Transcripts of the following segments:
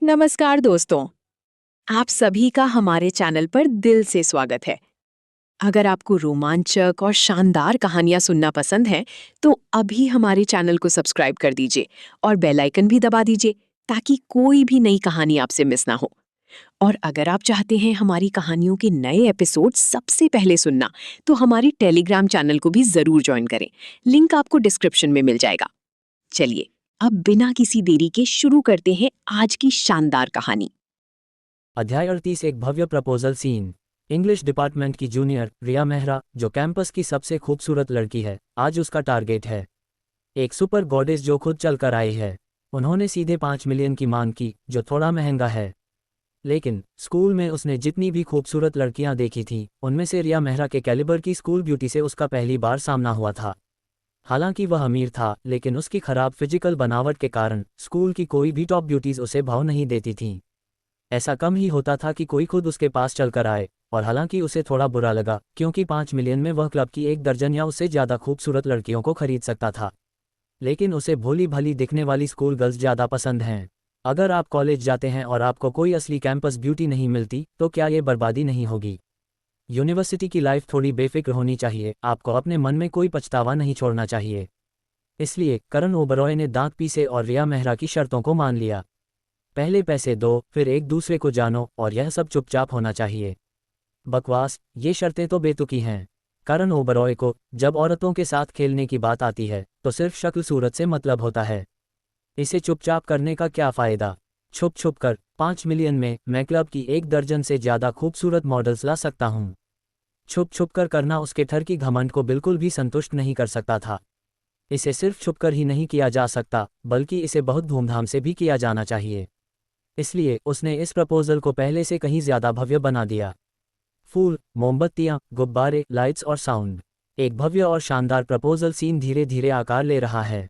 नमस्कार दोस्तों, आप सभी का हमारे चैनल पर दिल से स्वागत है। अगर आपको रोमांचक और शानदार कहानियां सुनना पसंद है, तो अभी हमारे चैनल को सब्सक्राइब कर दीजिए और बेल आइकन भी दबा दीजिए ताकि कोई भी नई कहानी आपसे मिस ना हो। और अगर आप चाहते हैं हमारी कहानियों के नए एपिसोड सबसे पहले सुनना, तो हमारी टेलीग्राम चैनल को भी जरूर ज्वाइन करें। लिंक आपको डिस्क्रिप्शन में मिल जाएगा। चलिए, अब बिना किसी देरी के शुरू करते हैं आज की शानदार कहानी। अध्याय 38 एक भव्य प्रपोजल सीन। इंग्लिश डिपार्टमेंट की जूनियर रिया मेहरा, जो कैंपस की सबसे खूबसूरत लड़की है, आज उसका टारगेट है। एक सुपर गॉडेस जो खुद चलकर आई है। उन्होंने सीधे 5 मिलियन की मांग की, जो थोड़ा महंगा है। लेकिन स्कूल में उसने जितनी भी खूबसूरत लड़कियां देखी थीं, उनमें से रिया मेहरा के कैलिबर की स्कूल ब्यूटी से उसका पहली बार सामना हुआ था। हालांकि वह अमीर था, लेकिन उसकी खराब फिजिकल बनावट के कारण स्कूल की कोई भी टॉप ब्यूटीज उसे भाव नहीं देती थीं। ऐसा कम ही होता था कि कोई खुद उसके पास चलकर आए, और हालांकि उसे थोड़ा बुरा लगा, क्योंकि 5 मिलियन में वह क्लब की 1 दर्जन या उससे ज़्यादा खूबसूरत लड़कियों को खरीद सकता था। लेकिन उसे भोली भाली दिखने वाली स्कूल गर्ल्स ज़्यादा पसंद हैं। अगर आप कॉलेज जाते हैं और आपको कोई असली कैंपस ब्यूटी नहीं मिलती, तो क्या ये बर्बादी नहीं होगी? यूनिवर्सिटी की लाइफ थोड़ी बेफिक्र होनी चाहिए, आपको अपने मन में कोई पछतावा नहीं छोड़ना चाहिए। इसलिए करण ओबरॉय ने दांत पीसे और रिया मेहरा की शर्तों को मान लिया। पहले पैसे दो, फिर एक दूसरे को जानो, और यह सब चुपचाप होना चाहिए। बकवास, ये शर्तें तो बेतुकी हैं। करण ओबरॉय को जब औरतों के साथ खेलने की बात आती है, तो सिर्फ शक्ल सूरत से मतलब होता है। इसे चुपचाप करने का क्या फ़ायदा? छुप छुप कर 5 मिलियन में मैं क्लब की 1 दर्जन से ज़्यादा खूबसूरत मॉडल्स ला सकता हूँ। छुप छुप कर करना उसके ठर की घमंड को बिल्कुल भी संतुष्ट नहीं कर सकता था। इसे सिर्फ छुपकर ही नहीं किया जा सकता, बल्कि इसे बहुत धूमधाम से भी किया जाना चाहिए। इसलिए उसने इस प्रपोजल को पहले से कहीं ज़्यादा भव्य बना दिया। फूल, मोमबत्तियां, गुब्बारे, लाइट्स और साउंड। एक भव्य और शानदार प्रपोजल सीन धीरे धीरे आकार ले रहा है।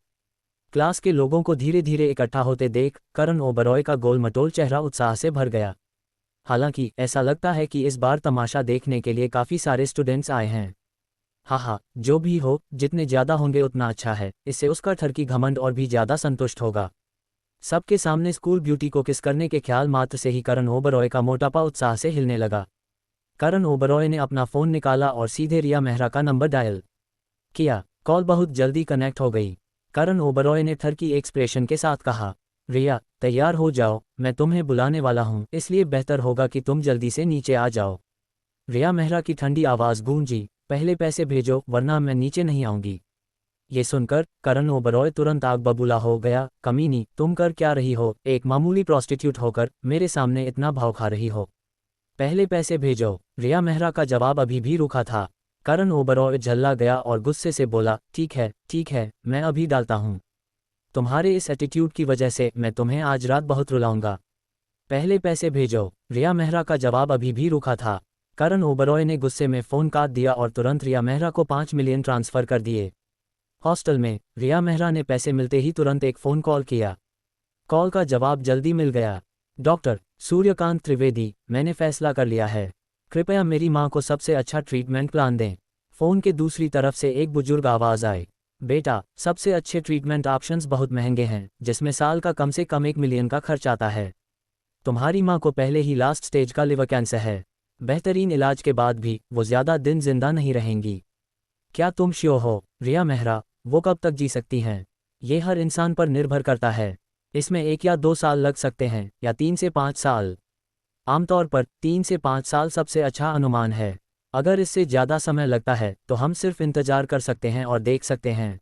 क्लास के लोगों को धीरे धीरे इकट्ठा होते देख करण ओबरॉय का गोलमटोल चेहरा उत्साह से भर गया। हालांकि ऐसा लगता है कि इस बार तमाशा देखने के लिए काफ़ी सारे स्टूडेंट्स आए हैं। हाँ, जो भी हो, जितने ज़्यादा होंगे उतना अच्छा है। इससे उसका ठर की घमंड और भी ज़्यादा संतुष्ट होगा। सबके सामने स्कूल ब्यूटी को किस करने के ख्याल मात्र से ही करण ओबरॉय का मोटापा उत्साह से हिलने लगा। करण ओबरॉय ने अपना फ़ोन निकाला और सीधे रिया मेहरा का नंबर डायल किया। कॉल बहुत जल्दी कनेक्ट हो गई। करण ओबरॉय ने थर की एक्सप्रेशन के साथ कहा, रिया, तैयार हो जाओ, मैं तुम्हें बुलाने वाला हूँ, इसलिए बेहतर होगा कि तुम जल्दी से नीचे आ जाओ। रिया मेहरा की ठंडी आवाज़ गूंजी, पहले पैसे भेजो, वरना मैं नीचे नहीं आऊँगी। ये सुनकर करण ओबरॉय तुरंत आग बबूला हो गया। कमीनी, तुम कर क्या रही हो? एक मामूली प्रोस्टिट्यूट होकर मेरे सामने इतना भाव खा रही हो? पहले पैसे भेजो। रिया मेहरा का जवाब अभी भी रूखा था। करण ओबरॉय झल्ला गया और गुस्से से बोला, ठीक है, मैं अभी डालता हूँ। तुम्हारे इस एटीट्यूड की वजह से मैं तुम्हें आज रात बहुत रुलाऊंगा। पहले पैसे भेजो। रिया मेहरा का जवाब अभी भी रूखा था। करण ओबरॉय ने गुस्से में फ़ोन काट दिया और तुरंत रिया मेहरा को 5 मिलियन ट्रांसफ़र कर दिए। हॉस्टल में रिया मेहरा ने पैसे मिलते ही तुरंत एक फ़ोन कॉल किया। कॉल का जवाब जल्दी मिल गया। डॉक्टर सूर्यकांत त्रिवेदी, मैंने फैसला कर लिया है। कृपया मेरी मां को सबसे अच्छा ट्रीटमेंट प्लान दें। फ़ोन के दूसरी तरफ से एक बुजुर्ग आवाज़ आई, बेटा, सबसे अच्छे ट्रीटमेंट ऑप्शंस बहुत महंगे हैं, जिसमें साल का कम से कम 1 मिलियन का खर्च आता है। तुम्हारी मां को पहले ही लास्ट स्टेज का लिवर कैंसर है। बेहतरीन इलाज के बाद भी वो ज़्यादा दिन जिंदा नहीं रहेंगी। क्या तुम श्योर हो? रिया मेहरा, वो कब तक जी सकती हैं? ये हर इंसान पर निर्भर करता है। इसमें 1 या 2 साल लग सकते हैं, या 3 से 5 साल। आमतौर पर 3 से 5 साल सबसे अच्छा अनुमान है। अगर इससे ज़्यादा समय लगता है तो हम सिर्फ इंतज़ार कर सकते हैं और देख सकते हैं।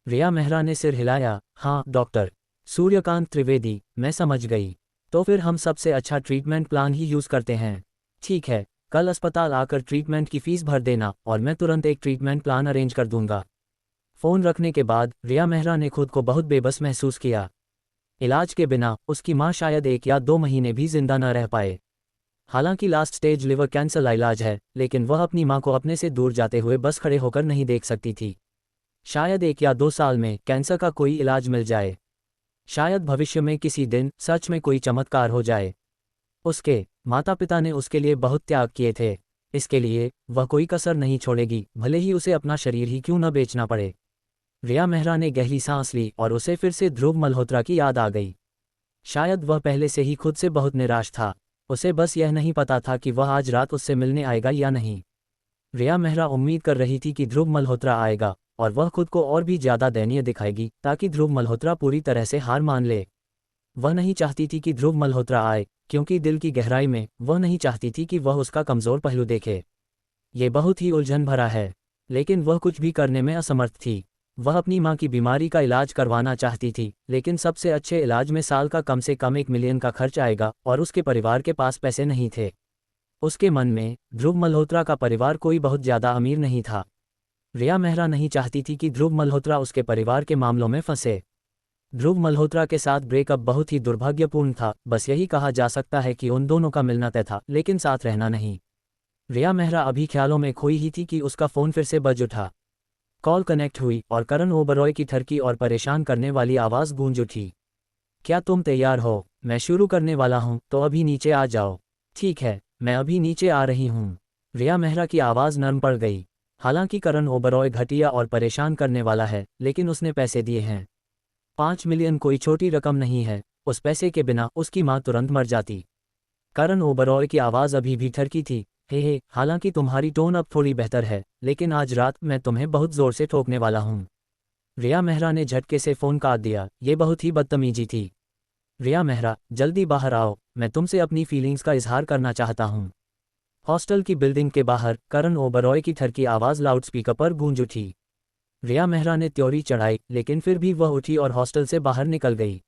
रिया मेहरा ने सिर हिलाया। हाँ डॉक्टर सूर्यकांत त्रिवेदी, मैं समझ गई। तो फिर हम सबसे अच्छा ट्रीटमेंट प्लान ही यूज़ करते हैं। ठीक है, कल अस्पताल आकर ट्रीटमेंट की फ़ीस भर देना और मैं तुरंत एक ट्रीटमेंट प्लान अरेंज कर दूंगा। फ़ोन रखने के बाद रिया मेहरा ने खुद को बहुत बेबस महसूस किया। इलाज के बिना उसकी मां शायद 1 या 2 महीने भी जिंदा न रह पाए। हालांकि लास्ट स्टेज लिवर कैंसर का इलाज है, लेकिन वह अपनी मां को अपने से दूर जाते हुए बस खड़े होकर नहीं देख सकती थी। शायद 1 या 2 साल में कैंसर का कोई इलाज मिल जाए। शायद भविष्य में किसी दिन सच में कोई चमत्कार हो जाए। उसके माता पिता ने उसके लिए बहुत त्याग किए थे। इसके लिए वह कोई कसर नहीं छोड़ेगी, भले ही उसे अपना शरीर ही क्यों न बेचना पड़े। रिया मेहरा ने गहरी सांस ली और उसे फिर से ध्रुव मल्होत्रा की याद आ गई। शायद वह पहले से ही खुद से बहुत निराश था। उसे बस यह नहीं पता था कि वह आज रात उससे मिलने आएगा या नहीं। रिया मेहरा उम्मीद कर रही थी कि ध्रुव मल्होत्रा आएगा और वह खुद को और भी ज़्यादा दयनीय दिखाएगी ताकि ध्रुव मल्होत्रा पूरी तरह से हार मान ले। वह नहीं चाहती थी कि ध्रुव मल्होत्रा आए, क्योंकि दिल की गहराई में वह नहीं चाहती थी कि वह उसका कमज़ोर पहलू देखे। ये बहुत ही उलझन भरा है, लेकिन वह कुछ भी करने में असमर्थ थी। वह अपनी माँ की बीमारी का इलाज करवाना चाहती थी, लेकिन सबसे अच्छे इलाज में साल का कम से कम 1 मिलियन का खर्च आएगा और उसके परिवार के पास पैसे नहीं थे। उसके मन में ध्रुव मल्होत्रा का परिवार कोई बहुत ज़्यादा अमीर नहीं था। रिया मेहरा नहीं चाहती थी कि ध्रुव मल्होत्रा उसके परिवार के मामलों में फंसे। ध्रुव मल्होत्रा के साथ ब्रेकअप बहुत ही दुर्भाग्यपूर्ण था, बस यही कहा जा सकता है कि उन दोनों का मिलना तय था, लेकिन साथ रहना नहीं। रिया मेहरा अभी ख्यालों में खोई ही थी कि उसका फ़ोन फिर से बज उठा। कॉल कनेक्ट हुई और करण ओबरॉय की ठरकी और परेशान करने वाली आवाज़ गूंज उठी। क्या तुम तैयार हो? मैं शुरू करने वाला हूँ, तो अभी नीचे आ जाओ। ठीक है, मैं अभी नीचे आ रही हूँ। रिया मेहरा की आवाज़ नरम पड़ गई। हालांकि करण ओबरॉय घटिया और परेशान करने वाला है, लेकिन उसने पैसे दिए हैं। 5 मिलियन कोई छोटी रकम नहीं है। उस पैसे के बिना उसकी माँ तुरंत मर जाती। करण ओबरॉय की आवाज़ अभी भी ठरकी थी। हे, हालांकि तुम्हारी टोन अब थोड़ी बेहतर है, लेकिन आज रात मैं तुम्हें बहुत ज़ोर से ठोकने वाला हूँ। रिया मेहरा ने झटके से फ़ोन काट दिया। ये बहुत ही बदतमीजी थी। रिया मेहरा, जल्दी बाहर आओ, मैं तुमसे अपनी फीलिंग्स का इजहार करना चाहता हूँ। हॉस्टल की बिल्डिंग के बाहर करण ओबरॉय की ठरकी आवाज़ लाउडस्पीकर पर गूंज उठी। रिया मेहरा ने त्योरी चढ़ाई, लेकिन फिर भी वह उठी और हॉस्टल से बाहर निकल गई।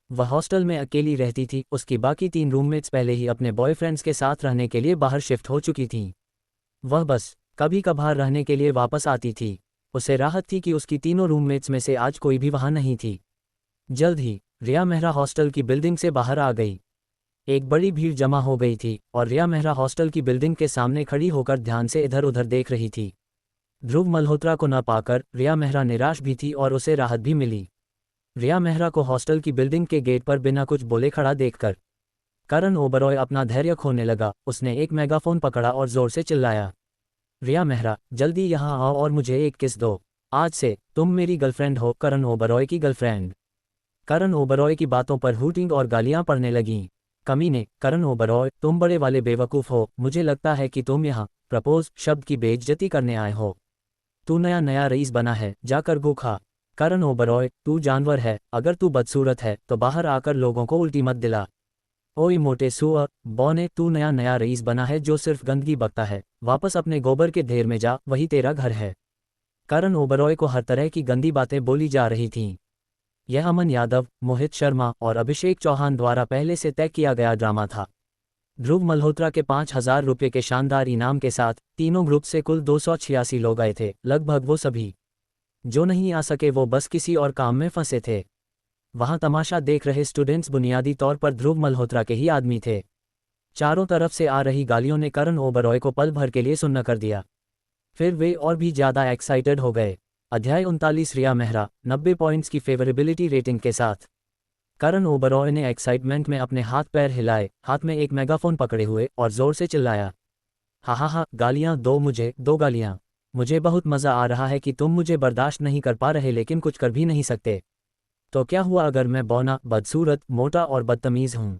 वह हॉस्टल में अकेली रहती थी। उसकी बाकी 3 रूममेट्स पहले ही अपने बॉयफ्रेंड्स के साथ रहने के लिए बाहर शिफ्ट हो चुकी थीं। वह बस कभी कभार रहने के लिए वापस आती थी। उसे राहत थी कि उसकी तीनों रूममेट्स में से आज कोई भी वहाँ नहीं थी। जल्द ही रिया मेहरा हॉस्टल की बिल्डिंग से बाहर आ गई। एक बड़ी भीड़ जमा हो गई थी और रिया मेहरा हॉस्टल की बिल्डिंग के सामने खड़ी होकर ध्यान से इधर उधर देख रही थी। ध्रुव मल्होत्रा को न पाकर रिया मेहरा निराश भी थी और उसे राहत भी मिली। रिया मेहरा को हॉस्टल की बिल्डिंग के गेट पर बिना कुछ बोले खड़ा देखकर करण ओबरॉय अपना धैर्य खोने लगा। उसने एक मेगाफोन पकड़ा और जोर से चिल्लाया, रिया मेहरा, जल्दी यहाँ आओ और मुझे एक किस दो। आज से तुम मेरी गर्लफ्रेंड हो, करण ओबरॉय की गर्लफ्रेंड। करण ओबरॉय की बातों पर हूटिंग और गालियां पड़ने लगीं। कमीने, करण ओबरॉय, तुम बड़े वाले बेवकूफ़ हो। मुझे लगता है कि तुम यहाँ प्रपोज शब्द की बेइज्जती करने आए हो। तू नया नया रईस बना है, जाकर गो खा। करण ओबरॉय, तू जानवर है। अगर तू बदसूरत है तो बाहर आकर लोगों को उल्टी मत दिला। ओए मोटे सुअर बौने, तू नया रईस बना है जो सिर्फ गंदगी बकता है। वापस अपने गोबर के ढेर में जा, वही तेरा घर है। करण ओबरॉय को हर तरह की गंदी बातें बोली जा रही थीं। यह अमन यादव, मोहित शर्मा और अभिषेक चौहान द्वारा पहले से तय किया गया ड्रामा था। ध्रुव मल्होत्रा के 5,000 रुपये के शानदार इनाम के साथ तीनों ग्रुप से कुल 286 लोग आए थे। लगभग वो सभी जो नहीं आ सके वो बस किसी और काम में फंसे थे। वहां तमाशा देख रहे स्टूडेंट्स बुनियादी तौर पर ध्रुव मल्होत्रा के ही आदमी थे। चारों तरफ से आ रही गालियों ने करण ओबरॉय को पल भर के लिए सुन्न कर दिया। फिर वे और भी ज़्यादा एक्साइटेड हो गए। अध्याय 39। रिया मेहरा 90 पॉइंट्स की फेवरेबिलिटी रेटिंग के साथ। करण ओबरॉय ने एक्साइटमेंट में अपने हाथ पैर हिलाए, हाथ में एक मेगाफोन पकड़े हुए, और जोर से चिल्लाया, हा हा हा, गालियाँ दो मुझे, दो गालियाँ। मुझे बहुत मज़ा आ रहा है कि तुम मुझे बर्दाश्त नहीं कर पा रहे, लेकिन कुछ कर भी नहीं सकते। तो क्या हुआ अगर मैं बौना, बदसूरत, मोटा और बदतमीज़ हूँ?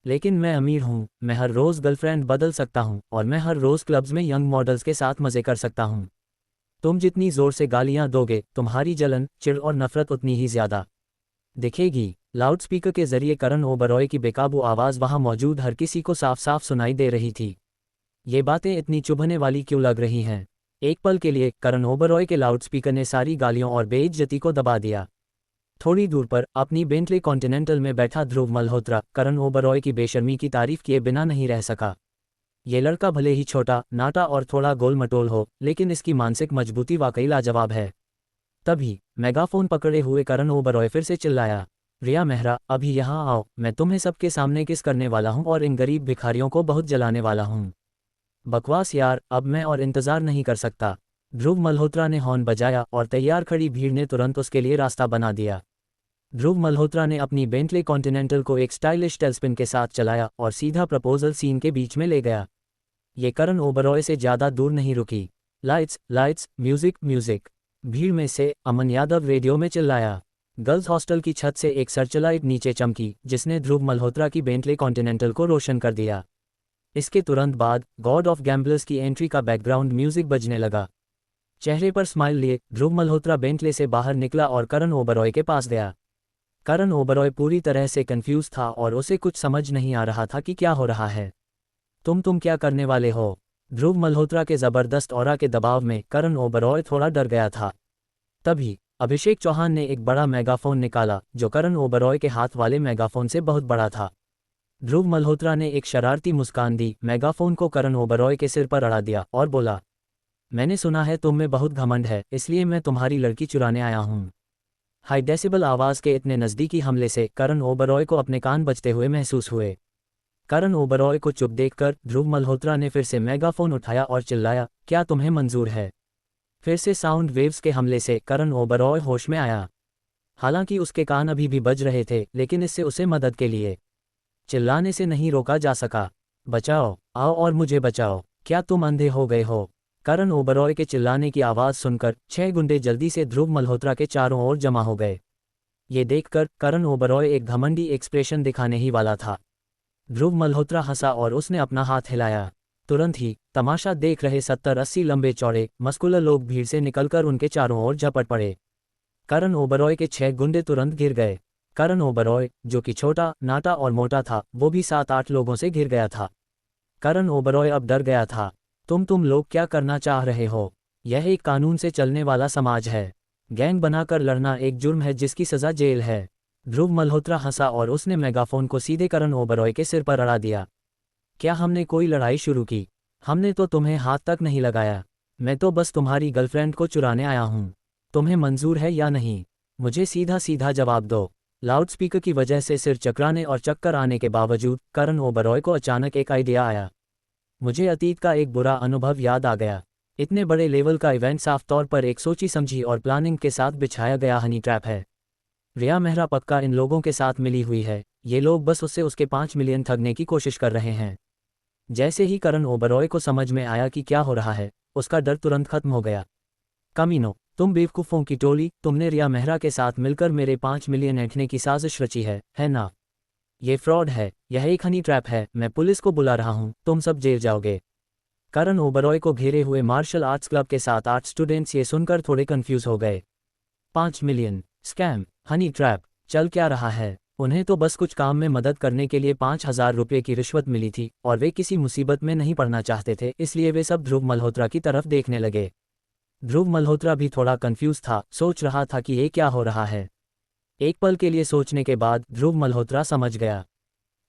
लेकिन मैं अमीर हूँ, मैं हर रोज़ गर्लफ्रेंड बदल सकता हूँ और मैं हर रोज़ क्लब्स में यंग मॉडल्स के साथ मज़े कर सकता हूँ। तुम जितनी ज़ोर से गालियाँ दोगे, तुम्हारी जलन, चिढ़ और नफ़रत उतनी ही ज़्यादा दिखेगी। लाउडस्पीकर के जरिए करण ओबरॉय की बेकाबू आवाज़ वहाँ मौजूद हर किसी को साफ साफ सुनाई दे रही थी। ये बातें इतनी चुभने वाली क्यों लग रही हैं? एक पल के लिए करण ओबरॉय के लाउडस्पीकर ने सारी गालियों और बेइज्जती को दबा दिया। थोड़ी दूर पर अपनी बेंटले कॉन्टिनेंटल में बैठा ध्रुव मल्होत्रा करण ओबरॉय की बेशर्मी की तारीफ किए बिना नहीं रह सका। ये लड़का भले ही छोटा, नाटा और थोड़ा गोल मटोल हो, लेकिन इसकी मानसिक मजबूती वाकई लाजवाब है। तभी मेगाफोन पकड़े हुए करण ओबरॉय फिर से चिल्लाया, रिया मेहरा, अभी यहाँ आओ, मैं तुम्हें सबके सामने किस करने वाला हूँ और इन गरीब भिखारियों को बहुत जलाने वाला हूँ। बकवास यार, अब मैं और इंतज़ार नहीं कर सकता। ध्रुव मल्होत्रा ने हॉर्न बजाया और तैयार खड़ी भीड़ ने तुरंत उसके लिए रास्ता बना दिया। ध्रुव मल्होत्रा ने अपनी बेंटले कॉन्टिनेंटल को एक स्टाइलिश टेलस्पिन के साथ चलाया और सीधा प्रपोजल सीन के बीच में ले गया। ये करण ओबरॉय से ज़्यादा दूर नहीं रुकी। Lights lights, music music. भीड़ में से अमन यादव रेडियो में चिल्लाया, गर्ल्स हॉस्टल की छत से एक सर्चलाइट नीचे चमकी, जिसने ध्रुव मल्होत्रा की बेंटले कॉन्टिनेंटल को रोशन कर दिया। इसके तुरंत बाद गॉड ऑफ गैम्बलर्स की एंट्री का बैकग्राउंड म्यूजिक बजने लगा। चेहरे पर स्माइल लिए ध्रुव मल्होत्रा बेंटले से बाहर निकला और करण ओबरॉय के पास गया। करण ओबरॉय पूरी तरह से कंफ्यूज था और उसे कुछ समझ नहीं आ रहा था कि क्या हो रहा है। तुम क्या करने वाले हो? ध्रुव मल्होत्रा के जबरदस्त ऑरा के दबाव में करण ओबरॉय थोड़ा डर गया था। तभी अभिषेक चौहान ने एक बड़ा मेगाफोन निकाला, जो करण ओबरॉय के हाथ वाले मेगाफोन से बहुत बड़ा था। ध्रुव मल्होत्रा ने एक शरारती मुस्कान दी, मेगाफोन को करण ओबरॉय के सिर पर अड़ा दिया और बोला, मैंने सुना है तुम में बहुत घमंड है, इसलिए मैं तुम्हारी लड़की चुराने आया हूँ। हाई डेसिबल आवाज़ के इतने नज़दीकी हमले से करण ओबरॉय को अपने कान बजते हुए महसूस हुए। करण ओबरॉय को चुप देखकर ध्रुव मल्होत्रा ने फिर से मेगाफोन उठाया और चिल्लाया, क्या तुम्हें मंजूर है? फिर से साउंड वेव्स के हमले से करण ओबरॉय होश में आया। हालांकि उसके कान अभी भी बज रहे थे, लेकिन इससे उसे मदद के लिए चिल्लाने से नहीं रोका जा सका। बचाओ, आओ और मुझे बचाओ, क्या तुम अंधे हो गए हो? करण ओबरॉय के चिल्लाने की आवाज़ सुनकर 6 गुंडे जल्दी से ध्रुव मल्होत्रा के चारों ओर जमा हो गए। ये देखकर करण ओबरॉय एक घमंडी एक्सप्रेशन दिखाने ही वाला था। ध्रुव मल्होत्रा हंसा और उसने अपना हाथ हिलाया। तुरंत ही तमाशा देख रहे 70-80 लंबे चौड़े मस्कुलर लोग भीड़ से निकलकर उनके चारों ओर झपट पड़े। करण ओबरॉय के 6 गुंडे तुरंत गिर गए। करण ओबरॉय, जो कि छोटा, नाटा और मोटा था, वो भी 7-8 लोगों से घिर गया था। करण ओबरॉय अब डर गया था। तुम लोग क्या करना चाह रहे हो? यह एक कानून से चलने वाला समाज है। गैंग बनाकर लड़ना एक जुर्म है जिसकी सज़ा जेल है। ध्रुव मल्होत्रा हंसा और उसने मेगाफोन को सीधे करण ओबरॉय के सिर पर अड़ा दिया। क्या हमने कोई लड़ाई शुरू की? हमने तो तुम्हें हाथ तक नहीं लगाया। मैं तो बस तुम्हारी गर्लफ्रेंड को चुराने आया हूँ। तुम्हें मंजूर है या नहीं? मुझे सीधा सीधा जवाब दो। लाउडस्पीकर की वजह से सिर चकराने और चक्कर आने के बावजूद करण ओबरॉय को अचानक एक आइडिया आया। मुझे अतीत का एक बुरा अनुभव याद आ गया। इतने बड़े लेवल का इवेंट साफ तौर पर एक सोची समझी और प्लानिंग के साथ बिछाया गया हनी ट्रैप है। रिया मेहरा पक्का इन लोगों के साथ मिली हुई है। ये लोग बस उससे उसके 5 मिलियन ठगने की कोशिश कर रहे हैं। जैसे ही करण ओबरॉय को समझ में आया कि क्या हो रहा है, उसका डर तुरंत खत्म हो गया। कमीनो, तुम बेवकूफ़ों की टोली, तुमने रिया मेहरा के साथ मिलकर मेरे 5 मिलियन ऐंठने की साजिश रची है ना? ये फ्रॉड है, यह एक हनी ट्रैप है। मैं पुलिस को बुला रहा हूँ, तुम सब जेल जाओगे। करण ओबरॉय को घेरे हुए मार्शल आर्ट्स क्लब के 7-8 स्टूडेंट्स ये सुनकर थोड़े कंफ्यूज हो गए। 5 मिलियन, स्कैम, हनी ट्रैप, चल क्या रहा है? उन्हें तो बस कुछ काम में मदद करने के लिए 5,000 रुपये की रिश्वत मिली थी और वे किसी मुसीबत में नहीं पड़ना चाहते थे, इसलिए वे सब ध्रुव मल्होत्रा की तरफ देखने लगे। ध्रुव मल्होत्रा भी थोड़ा कंफ्यूज था, सोच रहा था कि ये क्या हो रहा है। एक पल के लिए सोचने के बाद ध्रुव मल्होत्रा समझ गया।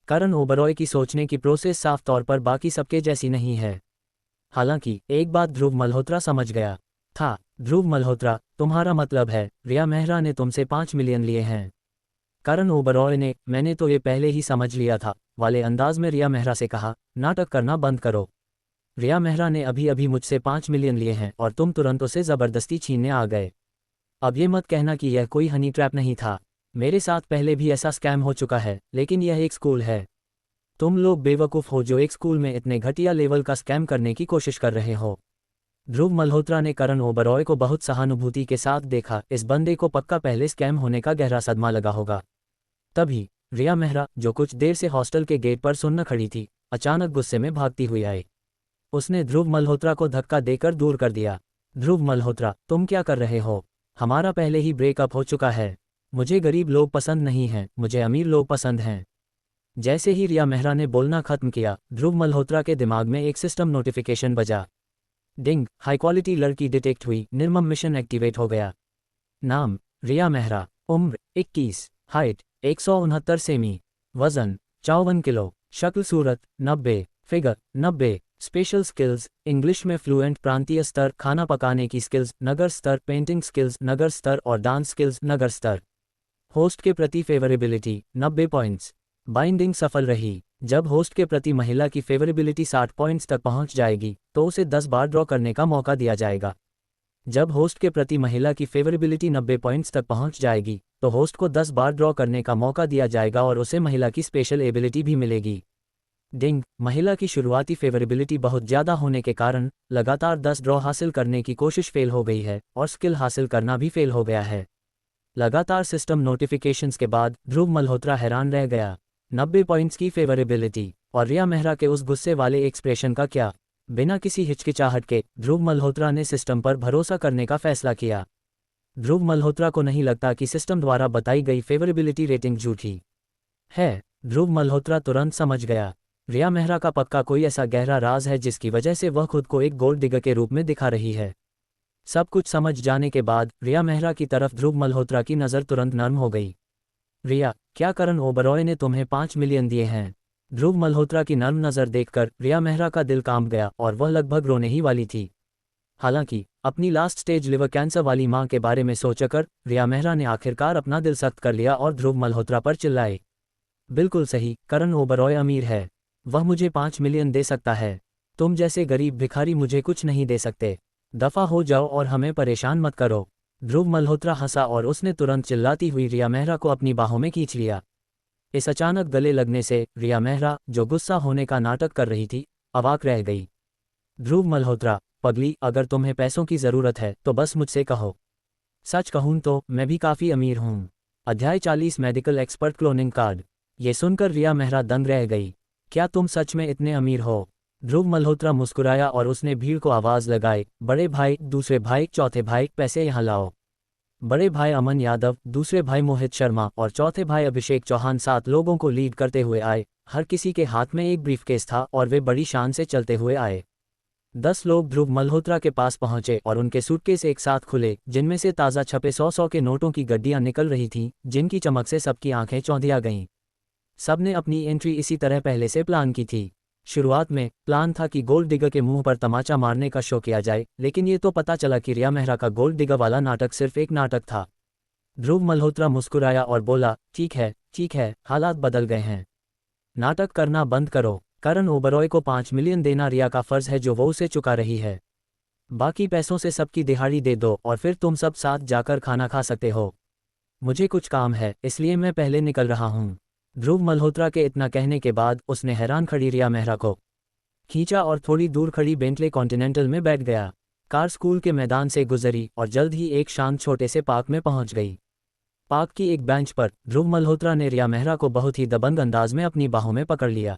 करण ओबरॉय की सोचने की प्रोसेस साफ तौर पर बाकी सबके जैसी नहीं है। हालांकि एक बात ध्रुव मल्होत्रा समझ गया था। ध्रुव मल्होत्रा, तुम्हारा मतलब है रिया मेहरा ने तुमसे 5 मिलियन लिए हैं? करण ओबरॉय ने मैंने तो ये पहले ही समझ लिया था वाले अंदाज में रिया मेहरा से कहा, नाटक करना बंद करो। रिया मेहरा ने अभी अभी मुझसे 5 मिलियन लिए हैं और तुम तुरंत उसे ज़बरदस्ती छीनने आ गए। अब ये मत कहना कि यह कोई हनी ट्रैप नहीं था। मेरे साथ पहले भी ऐसा स्कैम हो चुका है, लेकिन यह एक स्कूल है। तुम लोग बेवकूफ़ हो जो एक स्कूल में इतने घटिया लेवल का स्कैम करने की कोशिश कर रहे हो। ध्रुव मल्होत्रा ने करण ओबरॉय को बहुत सहानुभूति के साथ देखा। इस बंदे को पक्का पहले स्कैम होने का गहरा सदमा लगा होगा। तभी रिया मेहरा, जो कुछ देर से हॉस्टल के गेट पर सुन्न खड़ी थी, अचानक गुस्से में भागती हुई आई। उसने ध्रुव मल्होत्रा को धक्का देकर दूर कर दिया। ध्रुव मल्होत्रा, तुम क्या कर रहे हो? हमारा पहले ही ब्रेकअप हो चुका है। मुझे गरीब लोग पसंद नहीं हैं, मुझे अमीर लोग पसंद हैं। जैसे ही रिया मेहरा ने बोलना खत्म किया, ध्रुव मल्होत्रा के दिमाग में एक सिस्टम नोटिफिकेशन बजा। डिंग, हाई क्वालिटी लड़की डिटेक्ट हुई, निर्मम मिशन एक्टिवेट हो गया। नाम रिया मेहरा, उम्र 21, हाइट 169 सेमी, वजन 54 किलो, शक्ल सूरत 90, फिगर 90, स्पेशल स्किल्स इंग्लिश में फ्लुएंट, प्रांतीय स्तर, खाना पकाने की स्किल्स नगर स्तर, पेंटिंग स्किल्स नगर स्तर और डांस स्किल्स नगर स्तर। होस्ट के प्रति फेवरेबिलिटी 90 पॉइंट्स। बाइंडिंग सफल रही। जब होस्ट के प्रति महिला की फेवरेबिलिटी 60 पॉइंट्स तक पहुंच जाएगी तो उसे 10 बार ड्रॉ करने का मौका दिया जाएगा। जब होस्ट के प्रति महिला की फेवरेबिलिटी 90 पॉइंट्स तक पहुंच जाएगी तो होस्ट को 10 बार ड्रॉ करने का मौका दिया जाएगा और उसे महिला की स्पेशल एबिलिटी भी मिलेगी। डिंग, महिला की शुरुआती फेवरेबिलिटी बहुत ज़्यादा होने के कारण लगातार 10 ड्रॉ हासिल करने की कोशिश फेल हो गई है और स्किल हासिल करना भी फेल हो गया है। लगातार सिस्टम नोटिफिकेशंस के बाद ध्रुव मल्होत्रा हैरान रह गया। 90 पॉइंट्स की फेवरेबिलिटी और रिया मेहरा के उस गुस्से वाले एक्सप्रेशन का क्या। बिना किसी हिचकिचाहट के ध्रुव मल्होत्रा ने सिस्टम पर भरोसा करने का फैसला किया। ध्रुव मल्होत्रा को नहीं लगता कि सिस्टम द्वारा बताई गई फेवरेबिलिटी रेटिंग झूठी है। ध्रुव मल्होत्रा तुरंत समझ गया, रिया मेहरा का पक्का कोई ऐसा गहरा राज है जिसकी वजह से वह खुद को एक गोल्ड डिगर के रूप में दिखा रही है। सब कुछ समझ जाने के बाद रिया मेहरा की तरफ ध्रुव मल्होत्रा की नज़र तुरंत नर्म हो गई। रिया, क्या करण ओबरॉय ने तुम्हें 5 मिलियन दिए हैं? ध्रुव मल्होत्रा की नर्म नज़र देखकर रिया मेहरा का दिल कांप गया और वह लगभग रोने ही वाली थी। हालांकि अपनी लास्ट स्टेज लिवर कैंसर वाली मां के बारे में सोचकर रिया मेहरा ने आखिरकार अपना दिल सख्त कर लिया और ध्रुव मल्होत्रा पर चिल्लाए, बिल्कुल सही, करण ओबरॉय अमीर है, वह मुझे 5 मिलियन दे सकता है। तुम जैसे गरीब भिखारी मुझे कुछ नहीं दे सकते। दफा हो जाओ और हमें परेशान मत करो। ध्रुव मल्होत्रा हंसा और उसने तुरंत चिल्लाती हुई रिया मेहरा को अपनी बाहों में खींच लिया। इस अचानक गले लगने से रिया मेहरा, जो गुस्सा होने का नाटक कर रही थी, अवाक रह गई। ध्रुव मल्होत्रा, पगली, अगर तुम्हें पैसों की ज़रूरत है तो बस मुझसे कहो। सच कहूँ तो मैं भी काफ़ी अमीर हूँ। अध्याय 40 मेडिकल एक्सपर्ट क्लोनिंग कार्ड। ये सुनकर रिया मेहरा दंग रह गई। क्या तुम सच में इतने अमीर हो? ध्रुव मल्होत्रा मुस्कुराया और उसने भीड़ को आवाज़ लगाई, बड़े भाई, दूसरे भाई, चौथे भाई, पैसे यहाँ लाओ। बड़े भाई अमन यादव, दूसरे भाई मोहित शर्मा और चौथे भाई अभिषेक चौहान 7 लोगों को लीड करते हुए आए। हर किसी के हाथ में एक ब्रीफकेस था और वे बड़ी शान से चलते हुए आए। 10 लोग ध्रुव मल्होत्रा के पास पहुंचे और उनके सूटकेस एक साथ खुले, जिनमें से ताज़ा छपे 100 के नोटों की गड्डियां निकल रही थीं, जिनकी चमक से सबकी आंखें चौंधिया गईं। सबने अपनी एंट्री इसी तरह पहले से प्लान की थी। शुरुआत में प्लान था कि गोल्ड डिगर के मुंह पर तमाचा मारने का शो किया जाए, लेकिन ये तो पता चला कि रिया मेहरा का गोल्ड डिगर वाला नाटक सिर्फ एक नाटक था। ध्रुव मल्होत्रा मुस्कुराया और बोला, ठीक है, हालात बदल गए हैं। नाटक करना बंद करो। करण ओबरॉय को 5 मिलियन देना रिया का फर्ज है जो वो उसे चुका रही है। बाकी पैसों से सबकी दिहाड़ी दे दो और फिर तुम सब साथ जाकर खाना खा सकते हो। मुझे कुछ काम है, इसलिए मैं पहले निकल रहा हूँ। ध्रुव मल्होत्रा के इतना कहने के बाद उसने हैरान खड़ी रिया मेहरा को खींचा और थोड़ी दूर खड़ी बेंटले कॉन्टिनेंटल में बैठ गया। कार स्कूल के मैदान से गुजरी और जल्द ही एक शांत छोटे से पार्क में पहुंच गई। पार्क की एक बेंच पर ध्रुव मल्होत्रा ने रिया मेहरा को बहुत ही दबंग अंदाज में अपनी बाहों में पकड़ लिया।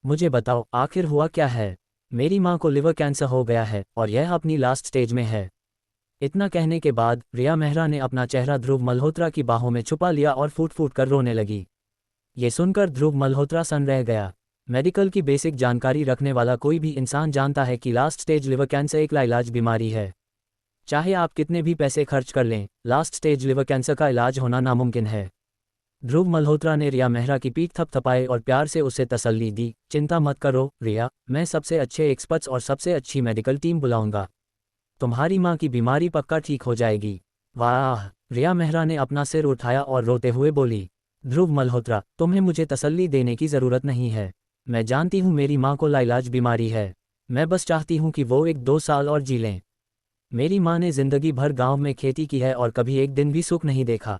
मुझे बताओ, आखिर हुआ क्या है? मेरी माँ को लिवर कैंसर हो गया है और यह अपनी लास्ट स्टेज में है। इतना कहने के बाद रिया मेहरा ने अपना चेहरा ध्रुव मल्होत्रा की बाहों में छुपा लिया और फूट फूट कर रोने लगी। ये सुनकर ध्रुव मल्होत्रा सन रह गया। मेडिकल की बेसिक जानकारी रखने वाला कोई भी इंसान जानता है कि लास्ट स्टेज लिवर कैंसर एक लाइलाज बीमारी है। चाहे आप कितने भी पैसे खर्च कर लें, लास्ट स्टेज लिवर कैंसर का इलाज होना नामुमकिन है। ध्रुव मल्होत्रा ने रिया मेहरा की पीठ थपथपाई और प्यार से उसे तसल्ली दी, चिंता मत करो रिया, मैं सबसे अच्छे एक्सपर्ट्स और सबसे अच्छी मेडिकल टीम बुलाऊंगा। तुम्हारी माँ की बीमारी पक्का ठीक हो जाएगी। वाह! रिया मेहरा ने अपना सिर उठाया और रोते हुए बोली, ध्रुव मल्होत्रा, तुम्हें मुझे तसल्ली देने की ज़रूरत नहीं है। मैं जानती हूँ मेरी माँ को लाइलाज बीमारी है। मैं बस चाहती हूँ कि वो 1-2 साल और जी लें। मेरी माँ ने ज़िंदगी भर गांव में खेती की है और कभी एक दिन भी सुख नहीं देखा।